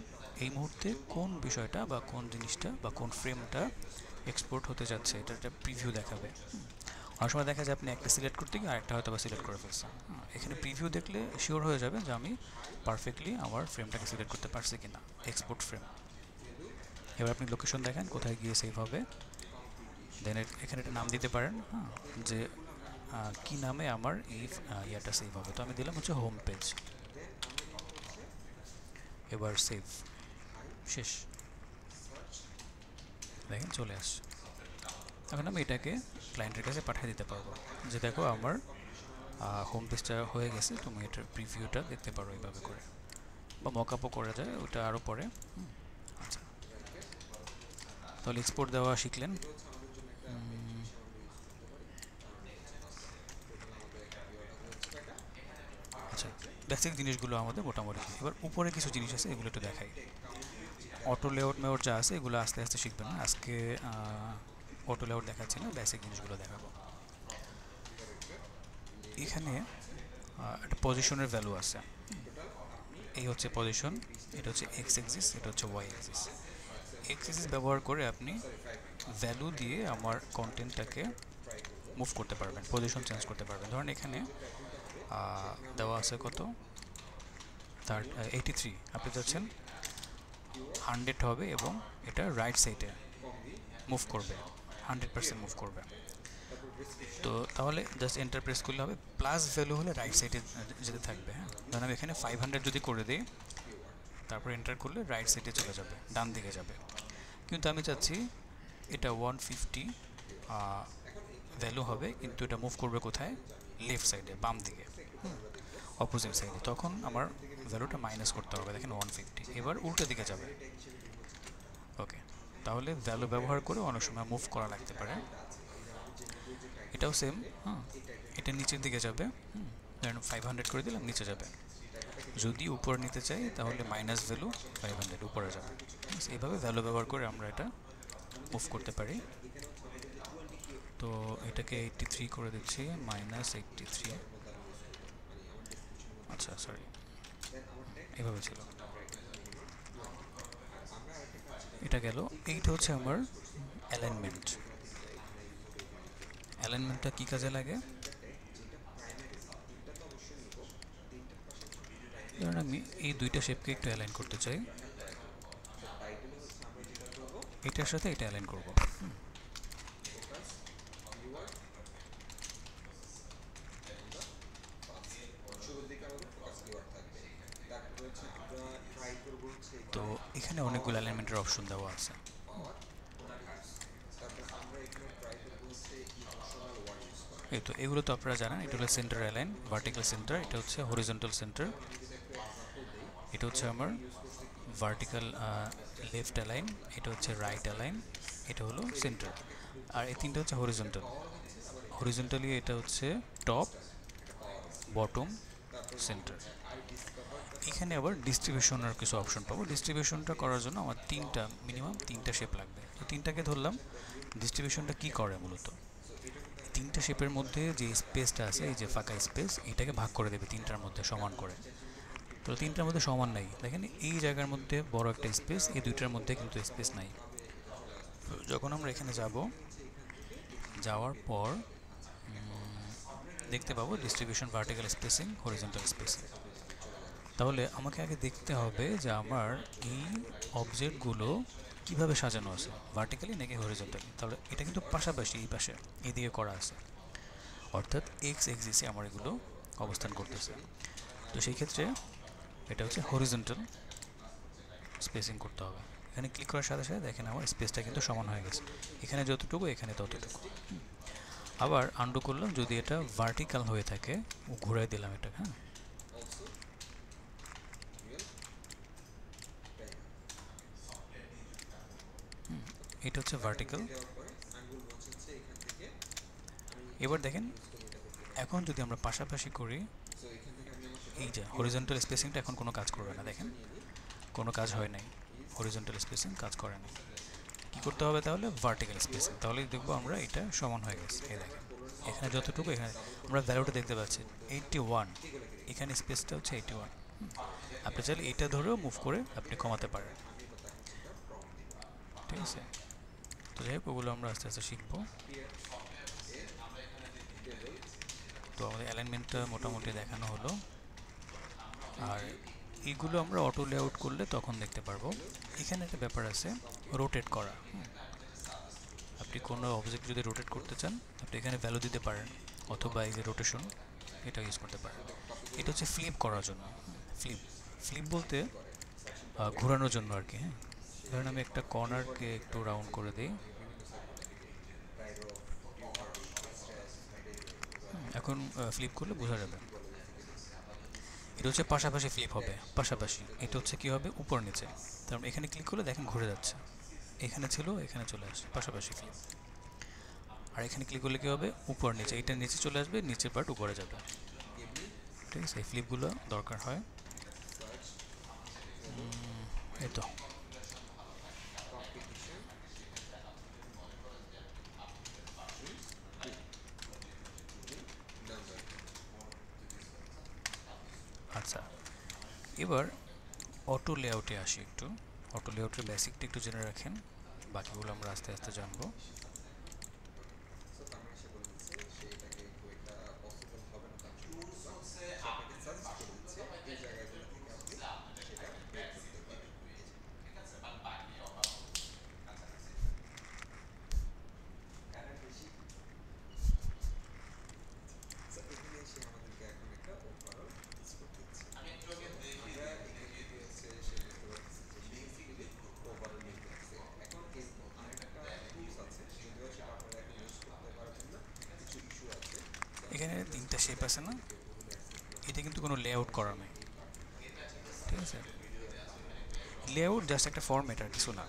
[SPEAKER 1] এই মুহূর্তে কোন বিষয়টা বা কোন জিনিসটা বা কোন ফ্রেমটা এক্সপোর্ট হতে যাচ্ছে, এটা একটা প্রিভিউ দেখাবে। অনেক সময় দেখা যায় আপনি একটা সিলেক্ট করতে গিয়ে আরেকটা হয়তো বা সিলেক্ট করে ফেলছেন, এখানে প্রিভিউ দেখলে শিওর হয়ে যাবে যে আমি পারফেক্টলি আমার ফ্রেমটাকে সিলেক্ট করতে পারছি কিনা, এক্সপোর্ট ফ্রেম। এবার আপনি লোকেশন দেখেন কোথায় গিয়ে সেভ হবে, দেন এখানে একটা নাম দিতে পারেন, হ্যাঁ, যে কি নামে আমার এই ইয়াটা সেভ হবে। তো আমি দিলাম হচ্ছে হোম পেজ, এবার সেভ, শেষ, দেখেন চলে আসছে। এখন আমি এটাকে ক্লায়েন্টের কাছে পাঠিয়ে দিতে পারবো যে দেখো আমার হোম পেজটা হয়ে গেছে, তুমি এটার প্রিভিউটা দেখতে পারো এইভাবে করে, বা মকআপও করা যায়, ওটা আরও পরে। আচ্ছা, তাহলে এক্সপোর্ট দেওয়া শিখলেন। আচ্ছা, বেসিক জিনিসগুলো আমাদের মোটামুটি। এবার উপরে কিছু জিনিস আছে, এগুলো একটু দেখাই। অটো লেআউট মেআউট যা আছে এগুলো আস্তে আস্তে শিখবেন না, আজকে অটো লেআউট দেখাচ্ছি না, বেসিক জিনিসগুলো দেখাবো। এখানে একটা পজিশনের ভ্যালু আছে, এই হচ্ছে পজিশন, এটা হচ্ছে এক্স এক্সিস, এটা হচ্ছে ওয়াই এক্সিস। এক্স এক্সিস ব্যবহার করে আপনি ভ্যালু দিয়ে আমার কন্টেন্টটাকে মুভ করতে পারবেন, পজিশন চেঞ্জ করতে পারবেন। ধরেন এখানে দেওয়া আছে কত, 83, আপনি চাচ্ছেন 100 হবে এবং এটা রাইট সাইডে মুভ করবে, 100% মুভ করবে। তো তাহলে জাস্ট এন্টার প্রেস করলে হবে, প্লাস ভ্যালু হলে রাইট সাইডে যেতে থাকবে। হ্যাঁ, ধরেন আমি এখানে 500 যদি করে দিই, তারপর এন্টার করলে রাইট সাইডে চলে যাবে, ডান দিকে যাবে। কিন্তু আমি চাচ্ছি এটা 150 ভ্যালু হবে, কিন্তু এটা মুভ করবে কোথায়, লেফট সাইডে, বাম দিকে, অপোজিট সাইডে। তখন আমার ভ্যালুটা মাইনাস করতে হবে, দেখেন 150, এবার উল্টো দিকে যাবে। ওকে, তাহলে ভ্যালু ব্যবহার করে অনেক সময় মুভ করা লাগতে পারে। এটাও সেম, হ্যাঁ, এটা নিচের দিকে যাবে, ধরেন 500 করে দিলাম, নিচে যাবে। যদি উপরে নিতে চাই তাহলে মাইনাস ভ্যালু 500 উপরে যাবে। এইভাবে ভ্যালু ব্যবহার করে আমরা এটা মুভ করতে পারি। তো এটাকে 83 করে দিচ্ছি, -83, আচ্ছা সরি, এভাবে ছিল, এটা গেল। এইটা হচ্ছে আমার অ্যালাইনমেন্ট। অ্যালাইনমেন্টটা কী কাজে লাগে, ধরুন আমি এই দুইটা শেপকে একটু অ্যালাইন করতে চাই, এটার সাথে এটা অ্যালাইন করব। তো এখানে অনেকগুলো অ্যালাইনমেন্টের অপশন দেওয়া আছে। এই তো এগুলো তো আপনারা জানেন, এটা হলো সেন্টার অ্যালাইন, ভার্টিক্যাল সেন্টার, এটা হচ্ছে হরিজন্টাল সেন্টার, এটা হচ্ছে আমার ভার্টিক্যাল লেফট অ্যালাইন, এটা হচ্ছে রাইট অ্যালাইন, এটা হলো সেন্টার। আর এই তিনটা হচ্ছে হরিজন্টাল। হরিজন্টালি এটা হচ্ছে টপ, বটম, সেন্টার। এখানে আবার ডিস্ট্রিবিউশনের কিছু অপশন পাবো। ডিস্ট্রিবিউশনটা করার জন্য আমার মিনিমাম তিনটা শেপ লাগবে। তো তিনটাকে ধরলাম। ডিস্ট্রিবিউশনটা কি করে মূলত, তিনটা শেপের মধ্যে যে স্পেসটা আছে, এই যে ফাঁকা স্পেস, এটাকে ভাগ করে দেবে তিনটার মধ্যে সমান করে। তো তিনটার মধ্যে সমান নাই, দেখেন এই জায়গার মধ্যে বড় একটা স্পেস, এই দুইটার মধ্যে কিন্তু স্পেস নাই। যখন আমরা এখানে যাব, যাওয়ার পর দেখতে পাবো distribution, vertical spacing, horizontal spacing. তাহলে আমাকে আগে দেখতে হবে যে আমার এই অবজেক্টগুলো কিভাবে সাজানো আছে, ভার্টিক্যালি নাকি হরিজন্টালি। তাহলে এটা কিন্তু পাশাপাশি এই পাশে এদিকে করা আছে, অর্থাৎ এক্স এক্সিসে আমার এগুলো অবস্থান করতেছে। তো সেই ক্ষেত্রে এটা হচ্ছে হরিজন্টাল স্পেসিং করতে হবে। এখানে ক্লিক করার সাথে সাথে দেখেন আমার স্পেসটা কিন্তু সমান হয়ে গেছে, এখানে যতটুকু এখানে ততটুকু। আবার আন্ডু করলাম, যদি এটা ভার্টিক্যাল হয়ে থাকে ঘুরাই দিলাম এটা, হ্যাঁ এটা হচ্ছে ভার্টিক্যাল। এবার দেখেন, এখন যদি আমরা পাশাপাশি করি, এই যে হরিজন্টাল স্পেসিংটা এখন কোনো কাজ করবে না, দেখেন কোনো কাজ হয় নাই, হরিজন্টাল স্পেসিং কাজ করে না। কী করতে হবে তাহলে, ভার্টিক্যাল স্পেসিং, তাহলে দেখবো আমরা এটা সমান হয়ে গেছে। এই দেখেন এখানে যতটুকু, এখানে আমরা ভ্যালুটা দেখতে পাচ্ছি 81, এখানে স্পেসটা হচ্ছে 81। আপনি চাইলে এইটা ধরেও মুভ করে আপনি কমাতে পারেন, ঠিক আছে। তো যাই হোক, ওগুলো আমরা আস্তে আস্তে শিখবো। তো আমাদের অ্যালাইনমেন্টটা মোটামুটি দেখানো হলো। আর এইগুলো আমরা অটো লেআউট করলে তখন দেখতে পারবো। এখানে একটা ব্যাপার আছে, রোটেট করা। আপনি কোনো অবজেক্ট যদি রোটেট করতে চান, আপনি এখানে ভ্যালু দিতে পারেন, অথবা এই যে রোটেশন, এটা ইউজ করতে পারেন। এটা হচ্ছে ফ্লিপ করার জন্য। ফ্লিপ ফ্লিপ বলতে ঘোরানোর জন্য আর কি। হ্যাঁ, ধরেন আমি একটা কর্নারকে একটু রাউন্ড করে দিই, এখন ফ্লিপ করলে বোঝা যাবে। এটা হচ্ছে পাশাপাশি ফ্লিপ হবে, পাশাপাশি। এটা হচ্ছে কী হবে, উপর নিচে। তারপর এখানে ক্লিক করলে দেখেন ঘুরে যাচ্ছে, এখানে ছিল এখানে চলে আসছে, পাশাপাশি ফ্লিপ। আর এখানে ক্লিক করলে কী হবে, উপর নিচে, এটা নিচে চলে আসবে, নিচের পার্ট উপরে যাবে, ঠিক আছে। এই ফ্লিপগুলো দরকার হয়। এই তো আচ্ছা, এবার অটো লেআউটে আসি একটু। অটো লেআউটের বেসিকটা একটু জেনে রাখেন, বাকিগুলো আমরা আস্তে আস্তে জানবো। এখানে তিনটা শেপ আছে না, এটা কিন্তু কোনো লেআউট করা নেই, ঠিক আছে। লেআউট জাস্ট একটা ফরম্যাট আর কিছু না।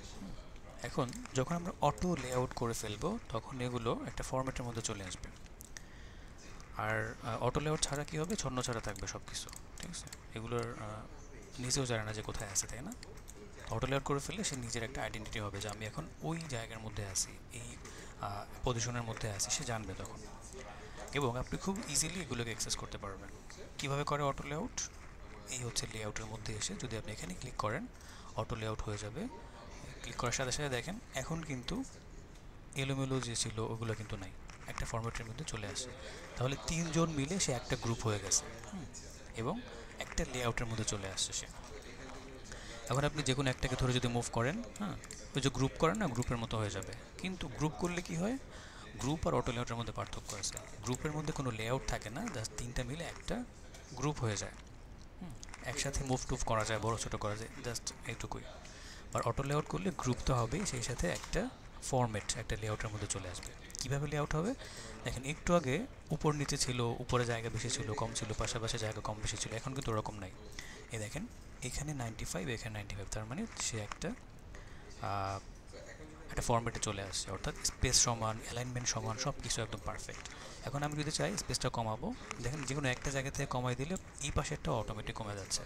[SPEAKER 1] এখন যখন আমরা অটো লেআউট করে ফেলবো, তখন এগুলো একটা ফরম্যাটের মধ্যে চলে আসবে। আর অটো লেআউট ছাড়া কী হবে, ছন্ন ছাড়া থাকবে সব কিছু, ঠিক আছে। এগুলোর নিজেও জানে না যে কোথায় আছে, তাই না। অটো লেআউট করে ফেললে সে নিজের একটা আইডেন্টিটি হবে, যে আমি এখন ওই জায়গার মধ্যে আছি, এই পজিশনের মধ্যে আছি, সে জানবে তখন। এবং আপনি খুব ইজিলি এগুলোকে অ্যাক্সেস করতে পারবেন। কীভাবে করে অটো লেআউট, এই হচ্ছে লেআউটের মধ্যে এসে যদি আপনি এখানে ক্লিক করেন, অটো লেআউট হয়ে যাবে। ক্লিক করার সাথে সাথে দেখেন এখন কিন্তু এলোমেলো যে ছিল ওগুলো কিন্তু নাই, একটা ফরম্যাটের মধ্যে চলে আসে। তাহলে তিনজন মিলে সে একটা গ্রুপ হয়ে গেছে, এবং একটা লেআউটের মধ্যে চলে আসছে সে। এখন আপনি যে কোনো একটাকে ধরে যদি মুভ করেন, হ্যাঁ, ওই যে গ্রুপ করেন না, গ্রুপের মতো হয়ে যাবে। কিন্তু গ্রুপ করলে কি হয়, গ্রুপ আর অটো লেআউটের মধ্যে পার্থক্য আছে। গ্রুপের মধ্যে কোনো লেআউট থাকে না, জাস্ট তিনটা মিলে একটা গ্রুপ হয়ে যায়। একসাথে মুভ টুভ করা যায়, বড় ছোটো করা যায়, জাস্ট এইটুকুই। আর অটো লেআউট করলে গ্রুপ তো হবেই, সেই সাথে একটা ফরম্যাট একটা লেআউটের মধ্যে চলে আসবে। কীভাবে লেআউট হবে দেখেন, একটু আগে উপর নিচে ছিল, উপরে জায়গা বেশি ছিল কম ছিল, পাশাপাশি জায়গা কম বেশি ছিল, এখন কিন্তু ওরকম নাই। এই দেখেন এখানে 95, এখানে 95, তার মানে সে একটা ফরম্যাটে চলে আসছে, অর্থাৎ স্পেস সমান, অ্যালাইনমেন্ট সমান, সব কিছু একদম পারফেক্ট। এখন আমি যদি চাই স্পেসটা কমাবো, দেখেন যে কোনো একটা জায়গা থেকে কমাই দিলে এই পাশেরটা অটোমেটিক কমে যাচ্ছে।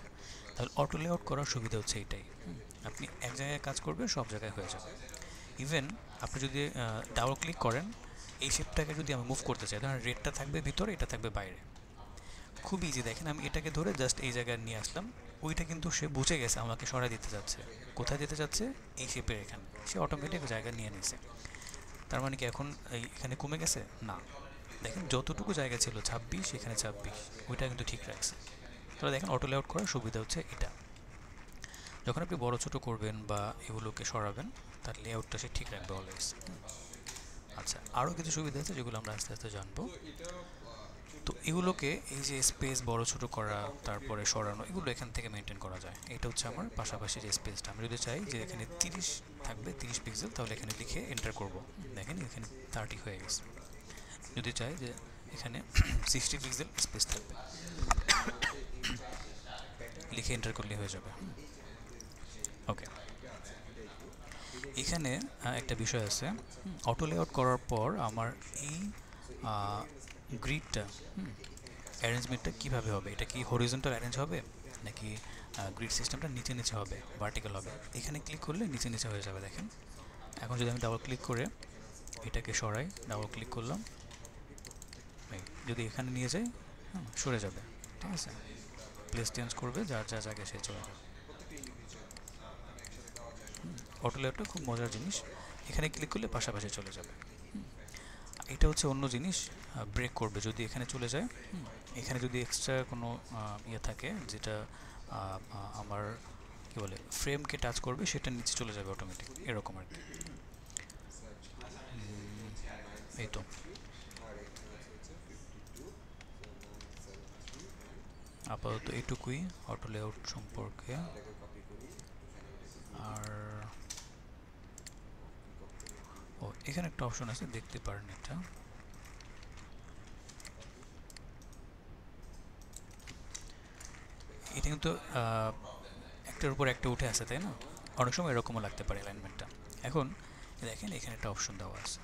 [SPEAKER 1] তাহলে অটো লেআউট করার সুবিধা হচ্ছে এইটাই। আপনি এক জায়গায় কাজ করবেন, সব জায়গায় হয়ে যাবে। ইভেন আপনি যদি ডাবল ক্লিক করেন, এই শেপটাকে যদি আমি মুভ করতে চাই, ধরেন রেডটা থাকবে ভিতরে, এটা থাকবে বাইরে, খুব ইজি। দেখেন আমি এটাকে ধরে জাস্ট এই জায়গায় নিয়ে আসলাম, ওইটা কিন্তু সে বুঝে গেছে আমাকে সরাই দিতে যাচ্ছে। কোথায় দিতে যাচ্ছে? এই শেপের এখানে। সে অটোমেটিক জায়গা নিয়ে নিছে। তার মানে কি এখন এখানে কমে গেছে? না। দেখেন যতটুকু জায়গা ছিল 26, এখানে 26, ওইটা কিন্তু ঠিক রাখছে। তাহলে দেখেন অটো লেআউট করার সুবিধা হচ্ছে এটা। যখন আপনি বড় ছোটো করবেন বা এগুলোকে সরাবেন, তার লেআউটটা সে ঠিক রাখবে অলওয়েজ। আচ্ছা, আরও কিছু সুবিধা আছে যেগুলো আমরা আস্তে আস্তে জানবো। তো এগুলোকে এই যে স্পেস বড় ছোটো করা, তারপরে সরানো, এগুলো এখান থেকে মেনটেন করা যায়। এটা হচ্ছে আমার পাশাপাশি যে স্পেসটা। আমি যদি চাই যে এখানে 30 থাকবে, 30 পিক্সেল, তাহলে এখানে লিখে এন্টার করব। দেখেন এখানে 30 হয়ে গেছে। যদি চাই যে এখানে 60 পিক্সেল স্পেস থাকবে, লিখে এন্টার করলে হয়ে যাবে। ওকে, এখানে একটা বিষয় আছে, অটো লেআউট করার পর আমার এই গ্রিডটা অ্যারেঞ্জমেন্টটা কীভাবে হবে? এটা কি হরিজন্টাল অ্যারেঞ্জ হবে, নাকি গ্রিড সিস্টেমটা নিচে নিচে হবে, ভার্টিক্যাল হবে? এখানে ক্লিক করলে নিচে নিচে হয়ে যাবে। দেখেন এখন যদি আমি ডাবল ক্লিক করে এটাকে সরাই, ডাবল ক্লিক করলাম, যদি এখানে নিয়ে যাই, সরে যাবে। ঠিক আছে, প্লেস চেঞ্জ করবে, যার যা জায়গায় সে চলে যাবে। অটো লেআউটটা খুব মজার জিনিস, এখানে ক্লিক করলে পাশাপাশি চলে যাবে। এটা হচ্ছে অন্য জিনিস, ব্রেক করবে যদি এখানে চলে যায়। এখানে যদি এক্সট্রা কোনো ইয়ে থাকে যেটা আমার কী বলে ফ্রেমকে টাচ করবে, সেটা নিচে চলে যাবে অটোমেটিক, এরকম আর কি। এই তো আপাতত এইটুকুই অটো লেআউট সম্পর্কে। আর ও, এখানে একটা অপশন আছে, দেখতে পারেন এটা। এটা কিন্তু একটার উপর একটা উঠে আসে, তাই না? অনেক সময় এরকমও লাগতে পারে অ্যালাইনমেন্টটা। এখন দেখেন এখানে একটা অপশন দেওয়া আছে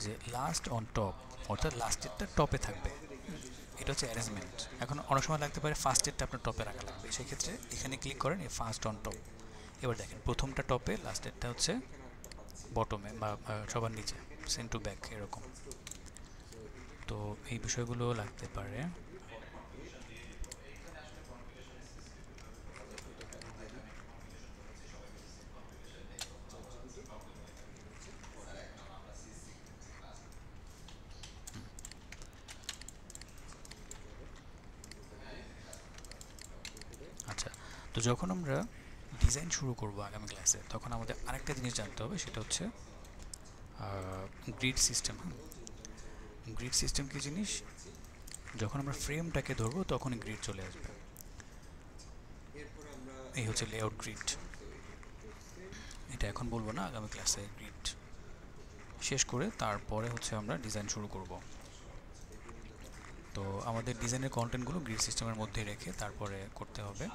[SPEAKER 1] যে লাস্ট অন টপ, অর্থাৎ লাস্টেরটা টপে থাকবে। এটা হচ্ছে অ্যারেঞ্জমেন্ট। এখন অনেক সময় লাগতে পারে ফার্স্টেরটা আপনার টপে রাখা লাগবে, সেক্ষেত্রে এখানে ক্লিক করেন এই ফার্স্ট অন টপ। এবার দেখেন প্রথমটা টপে, লাস্টেরটা হচ্ছে বটমে বা সবার নিচে, সেন্ড টু ব্যাক, এরকম। তো এই বিষয়গুলো লাগতে পারে। আচ্ছা, তো যখন আমরা ডিজাইন শুরু করব আগামী ক্লাসে, তখন আমাদের আরেকটা জিনিস জানতে হবে, সেটা হচ্ছে গ্রিড সিস্টেম। গ্রিড সিস্টেম কী জিনিস? যখন আমরা ফ্রেমটাকে ধরবো তখন গ্রিড চলে আসবে। এই হচ্ছে লেআউট গ্রিড। এটা এখন বলবো না, আগামী ক্লাসে গ্রিড শেষ করে তারপরে হচ্ছে আমরা ডিজাইন শুরু করব। তো আমাদের ডিজাইনের কন্টেন্টগুলো গ্রিড সিস্টেমের মধ্যে রেখে তারপরে করতে হবে।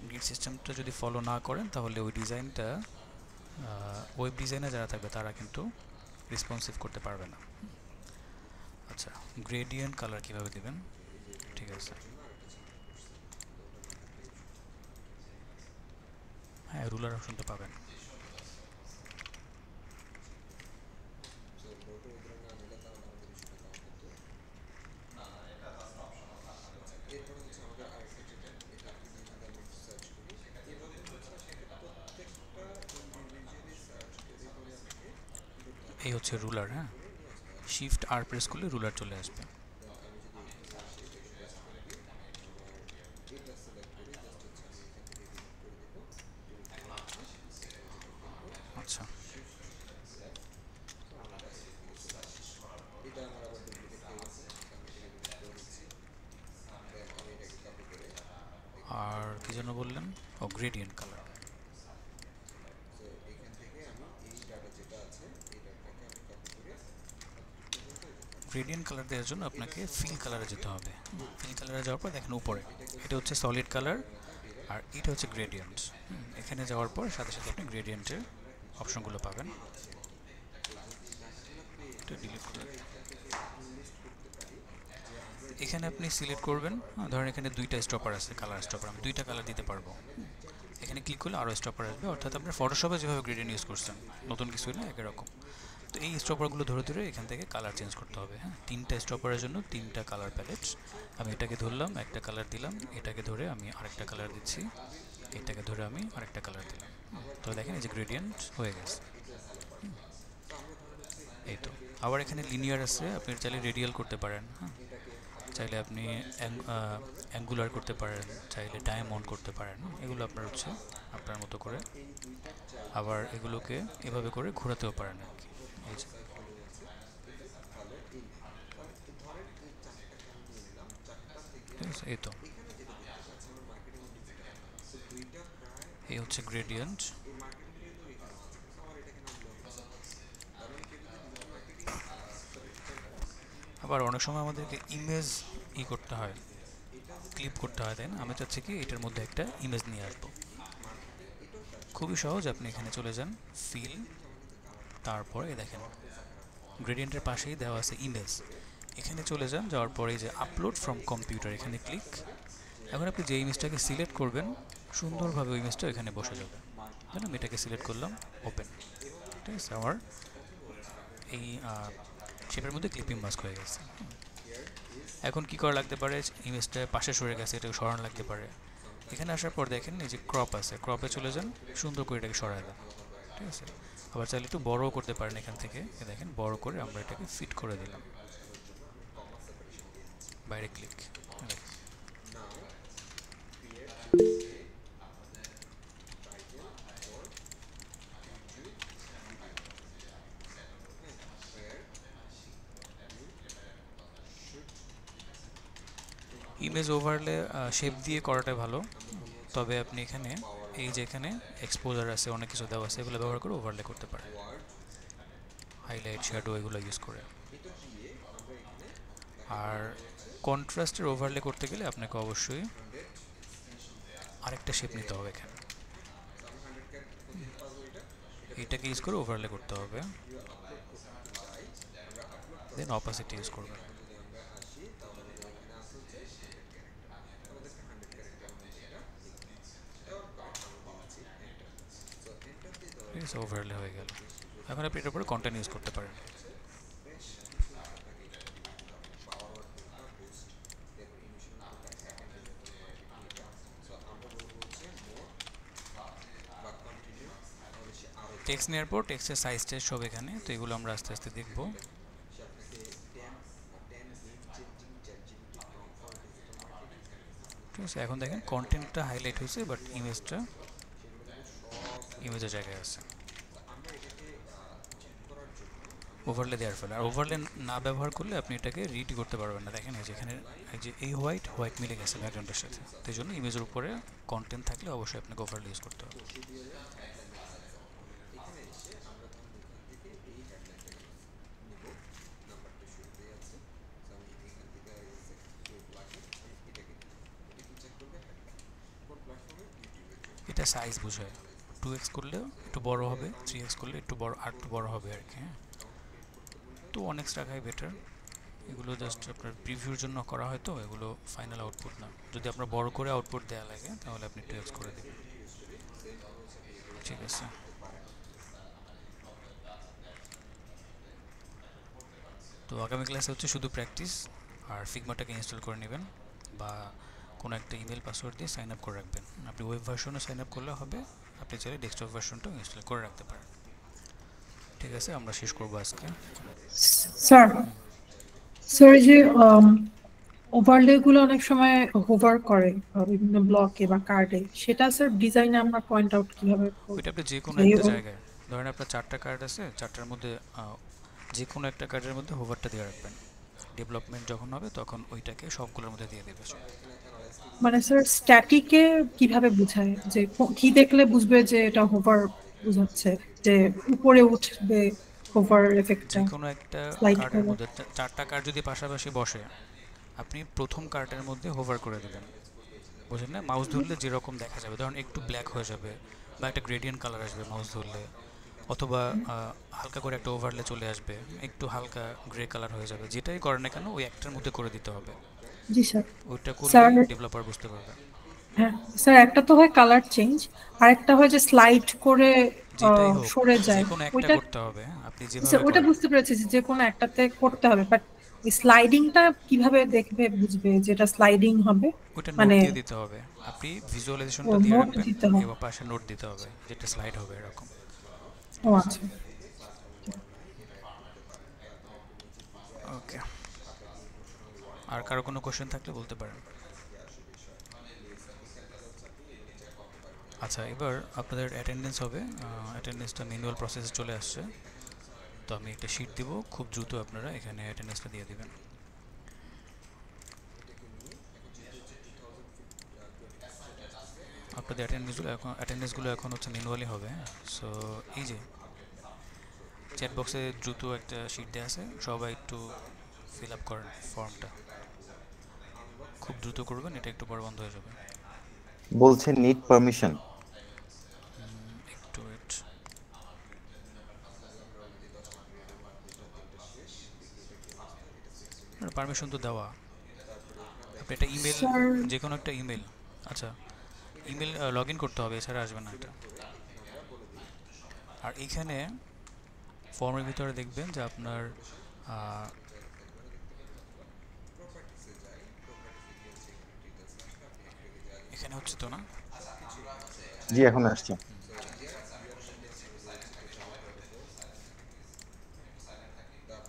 [SPEAKER 1] গ্রিড সিস্টেমটা যদি ফলো না করেন, তাহলে ওই ডিজাইনটা ওয়েব ডিজাইনে যারা থাকবে তারা কিন্তু রেসপন্সিভ করতে পারবে না। আচ্ছা, গ্রেডিয়েন্ট কালার কীভাবে দেবেন? ঠিক আছে, হ্যাঁ, রুলার অপশনটা পাবেন। এই হচ্ছে রুলার। হ্যাঁ, শিফট আর প্রেস করলে রুলার চলে আসবে। আচ্ছা, আর কি যেন বললেন? ও, গ্রেডিয়েন্ট কালার। গ্রেডিয়েন্ট কালার দেওয়ার জন্য আপনাকে ফিল কালারে যেতে হবে। ফিল কালারে যাওয়ার পর দেখেন উপরে এটা হচ্ছে সলিড কালার আর এটা হচ্ছে গ্রেডিয়েন্ট। এখানে যাওয়ার পর সাথে সাথে আপনি গ্রেডিয়েন্টের অপশনগুলো পাবেন। এটা ডিলিট করে এখানে আপনি সিলেক্ট করবেন। ধরেন এখানে দুইটা স্টপার আছে, কালার স্টপার, আমি দুইটা কালার দিতে পারবো। এখানে ক্লিক করলে আরও স্টপার আসবে, অর্থাৎ আপনার ফটোশপে যেভাবে গ্রেডিয়েন্ট ইউজ করছেন, নতুন কিছু না, একই রকম। তো এই স্টপারগুলো ধরে ধরে এখান থেকে কালার চেঞ্জ করতে হবে। হ্যাঁ, তিনটা স্টপারের জন্য তিনটা কালার প্যালেট। আমি এটাকে ধরলাম, একটা কালার দিলাম, এটাকে ধরে আমি আরেকটা কালার দিচ্ছি, এটাকে ধরে আমি আরেকটা কালার দিলাম। তো দেখেন এই যে গ্রেডিয়েন্ট হয়ে গেছে। এই তো আবার এখানে লিনিয়ার আছে, আপনি চাইলে রেডিয়াল করতে পারেন। হ্যাঁ, চাইলে আপনি অ্যাঙ্গুলার করতে পারেন, চাইলে ডায়মন্ড করতে পারেন। এগুলো আপনার হচ্ছে আপনার মতো করে। আবার এগুলোকে এভাবে করে ঘোরাতেও পারেন আর কি। এই যে এই তো এই হচ্ছে গ্রেডিয়েন্ট। আবার অনেক সময় আমাদেরকে ইমেজ করতে হয়, ক্লিপ করতে হয়, তাই না? আমি চাচ্ছি কি এটার মধ্যে একটা ইমেজ নিয়ে আসবো। খুবই সহজ, আপনি এখানে চলে যান, ফিল, তারপরে দেখেন গ্রেডিয়েন্টের পাশেই দেওয়া আছে ইমেজ। এখানে চলে যান, যাওয়ার পরে যে আপলোড ফ্রম কম্পিউটার, এখানে ক্লিক। এখন আপনি যে ইমেজটাকে সিলেক্ট করবেন সুন্দরভাবে ওই ইমেজটা এখানে বসে যাবে। তাই না? আমি এটাকে সিলেক্ট করলাম, ওপেন। ঠিক আছে, আমার এই শেপের মধ্যে ক্লিপিং মাস্ক হয়ে গেছে। এখন কি করা লাগতে পারে, ইমেজটা পাশে সরে গেছে, এটাকে সরানো লাগতে পারে। এখানে আসার পর দেখেন এই যে ক্রপ আছে, ক্রপে চলে যান, সুন্দর করে এটাকে সরাই দেন। ঠিক আছে, আবার চাইলে একটু বড়ও করতে পারেন। এখান থেকে দেখেন বড় করে আমরা এটাকে ফিট করে দিলাম। বাইরে ক্লিক। ইমেজ ওভারলে শেপ দিয়ে করাটা ভালো, তবে আপনি এখানে এই যে এখানে এক্সপোজার আছে, অনেক কিছু দেওয়া আছে, এগুলো ব্যবহার করে ওভারলে করতে পারেন, হাইলাইট, শ্যাডো এগুলো ইউজ করে। আর কন্ট্রাস্টের ওভারলে করতে গেলে আপনাকে অবশ্যই আরেকটা শেপ নিতে হবে। এখানে এইটাকে ইউজ করে ওভারলে করতে হবে, দেন অপাসিটি ইউজ করবেন। ঠিক আছে, ওভারলে হয়ে গেল। এখন আপনি এটার উপরে কন্টেন্ট ইউজ করতে পারেন। টেক্সট নেওয়ার পর টেক্সটের সাইজ টাইজ সব এখানে, তো এগুলো আমরা আস্তে আস্তে দেখবো। ঠিক আছে, এখন দেখেন কন্টেন্টটা হাইলাইট হয়েছে, বাট ইমেজের জায়গায় আছে। ওভারলে দেওয়ার ফলে, আর ওভারলে না ব্যবহার করলে আপনি এটাকে রিড করতে পারবেন না। দেখেন এই যে এখানে এই যে এই হোয়াইট মিলে গেছে ব্যাকগ্রাউন্ডের সাথে, সেই জন্য ইমেজের উপরে কন্টেন্ট থাকলে অবশ্যই আপনাকে ওভারলে ইউজ করতে হবে। এটা সাইজ বোঝায়, 2x করলে একটু বড় হবে, 3x করলে একটু বড়, আর একটু বড় হবে আর কি। হ্যাঁ, তো 1x রাখাই বেটার। এগুলো জাস্ট আপনার প্রিভিউর জন্য করা হয়, তো এগুলো ফাইনাল আউটপুট না। যদি আপনার বড় করে আউটপুট দেওয়া লাগে তাহলে আপনি 2x করে দেবেন। ঠিক আছে, তো আগামী ক্লাসে হচ্ছে শুধু প্র্যাকটিস, আর ফিগমাটাকে ইনস্টল করে নেবেন বা কোনো একটা ইমেল পাসওয়ার্ড দিয়ে সাইন আপ করে রাখবেন। আপনি ওয়েব ভার্সনও সাইন আপ করলে হবে, আপনি চাইলে ডেস্কটপ ভার্সনটাও ইনস্টল করে রাখতে পারেন। ঠিক আছে, আমরা শেষ করবো আজকে।
[SPEAKER 2] স্যার, স্যার যে ওভারলে গুলো অনেক সময় হোভার করে বিভিন্ন ব্লকে বা কার্ডে, সেটা স্যার ডিজাইনে আমরা পয়েন্ট আউট কিভাবে করব?
[SPEAKER 1] ওইটা আপনি যে কোনো একটা জায়গায়, ধরেন আপনার 4টা কার্ড আছে, 4টার মধ্যে যে কোনো একটা কার্ডের মধ্যে হোভারটা দিয়ে রাখবেন। ডেভেলপমেন্ট যখন হবে তখন ওইটাকে সবগুলোর মধ্যে দিয়ে দেবে।
[SPEAKER 2] মানে স্যার স্ট্যাটিকে কিভাবে বোঝায়, যে কি দেখলে বুঝবে যে এটা হোভার বোঝাচ্ছে, যে উপরে উঠবে হোভার
[SPEAKER 1] যে
[SPEAKER 2] এফেক্টটা
[SPEAKER 1] কোনো একটা
[SPEAKER 2] স্লাইড
[SPEAKER 1] কার্ডের
[SPEAKER 2] করে।
[SPEAKER 1] মধ্যে চারটা কার্ড যদি পাশাপাশি বসে, আপনি প্রথম কার্ডের মধ্যে হোভার করে দেবেন, বুঝলেন না? মাউস ধরলে যেরকম দেখা যাবে, ধরুন একটু ব্ল্যাক হয়ে যাবে বা একটা গ্রেডিয়েন্ট কালার আসবে মাউস ধরলে, অথবা হালকা করে একটা ওভারলে চলে আসবে, একটু হালকা গ্রে কালার হয়ে যাবে, যেটাই করেন না কেন ওই একটার মধ্যে করে দিতে হবে।
[SPEAKER 2] জি স্যার।
[SPEAKER 1] ওইটা
[SPEAKER 2] স্যার,
[SPEAKER 1] করলেই ডেভেলপার বুঝতে পারবে।
[SPEAKER 2] হ্যাঁ স্যার, একটা তো হয় কালার চেঞ্জ, আরেকটা হয় যে স্লাইড করে
[SPEAKER 1] যেটাই হোক,
[SPEAKER 2] সরে
[SPEAKER 1] যে
[SPEAKER 2] যায়।
[SPEAKER 1] কোনো একটা
[SPEAKER 2] ওইটা,
[SPEAKER 1] করতে হবে, হ্যাঁ? আপনি
[SPEAKER 2] স্যার
[SPEAKER 1] যেভাবে
[SPEAKER 2] ওইটা
[SPEAKER 1] করেন
[SPEAKER 2] বুঝতে পেরেছি যে যে কোনো একটাতে করতে হবে, বাট ওই স্লাইডিংটা কিভাবে দেখবে বুঝবে যেটা স্লাইডিং হবে?
[SPEAKER 1] ওইটা নোট
[SPEAKER 2] মানে
[SPEAKER 1] দিয়ে দিতে হবে। আপনি
[SPEAKER 2] ও
[SPEAKER 1] ভিজুয়ালাইজেশনটা দিয়ে
[SPEAKER 2] নোট
[SPEAKER 1] রাখবেন
[SPEAKER 2] দিতে হবে।
[SPEAKER 1] এবং পাশে নোট দিতে হবে যেটা স্লাইড হবে এরকম।
[SPEAKER 2] ও আচ্ছা।
[SPEAKER 1] ওকে, আর কারো কোনো কোশ্চেন থাকলে বলতে পারেন। আচ্ছা, এবার আপনাদের অ্যাটেন্ডেন্স হবে। অ্যাটেন্ডেন্সটা ম্যানুয়াল প্রসেসে চলে আসছে, তো আমি একটা শিট দিব, খুব দ্রুত আপনারা এখানে অ্যাটেন্ডেন্সটা দিয়ে দিবেন। আপনাদের অ্যাটেন্ডেন্সগুলো এখন হচ্ছে ম্যানুয়ালি হবে। সো এই যে চ্যাট বক্সে দ্রুত একটা শিট দেওয়া আছে, সবাই একটু ফিল আপ করেন ফর্মটা, খুব দ্রুত করবেন, এটা একটু পর বন্ধ হয়ে যাবে।
[SPEAKER 3] বলছে নিড পারমিশন।
[SPEAKER 1] একটু ওয়েট। পারমিশন তো দেওয়া, আপনি একটা ইমেল,
[SPEAKER 2] স্যার,
[SPEAKER 1] যে কোনো একটা ইমেল, আচ্ছা ইমেল লগ ইন করতে হবে, এছাড়া আসবে না এটা। আর এইখানে ফর্মের ভিতরে দেখবেন যে আপনার এখানে হচ্ছে তো না,
[SPEAKER 3] জি এখন আসছে।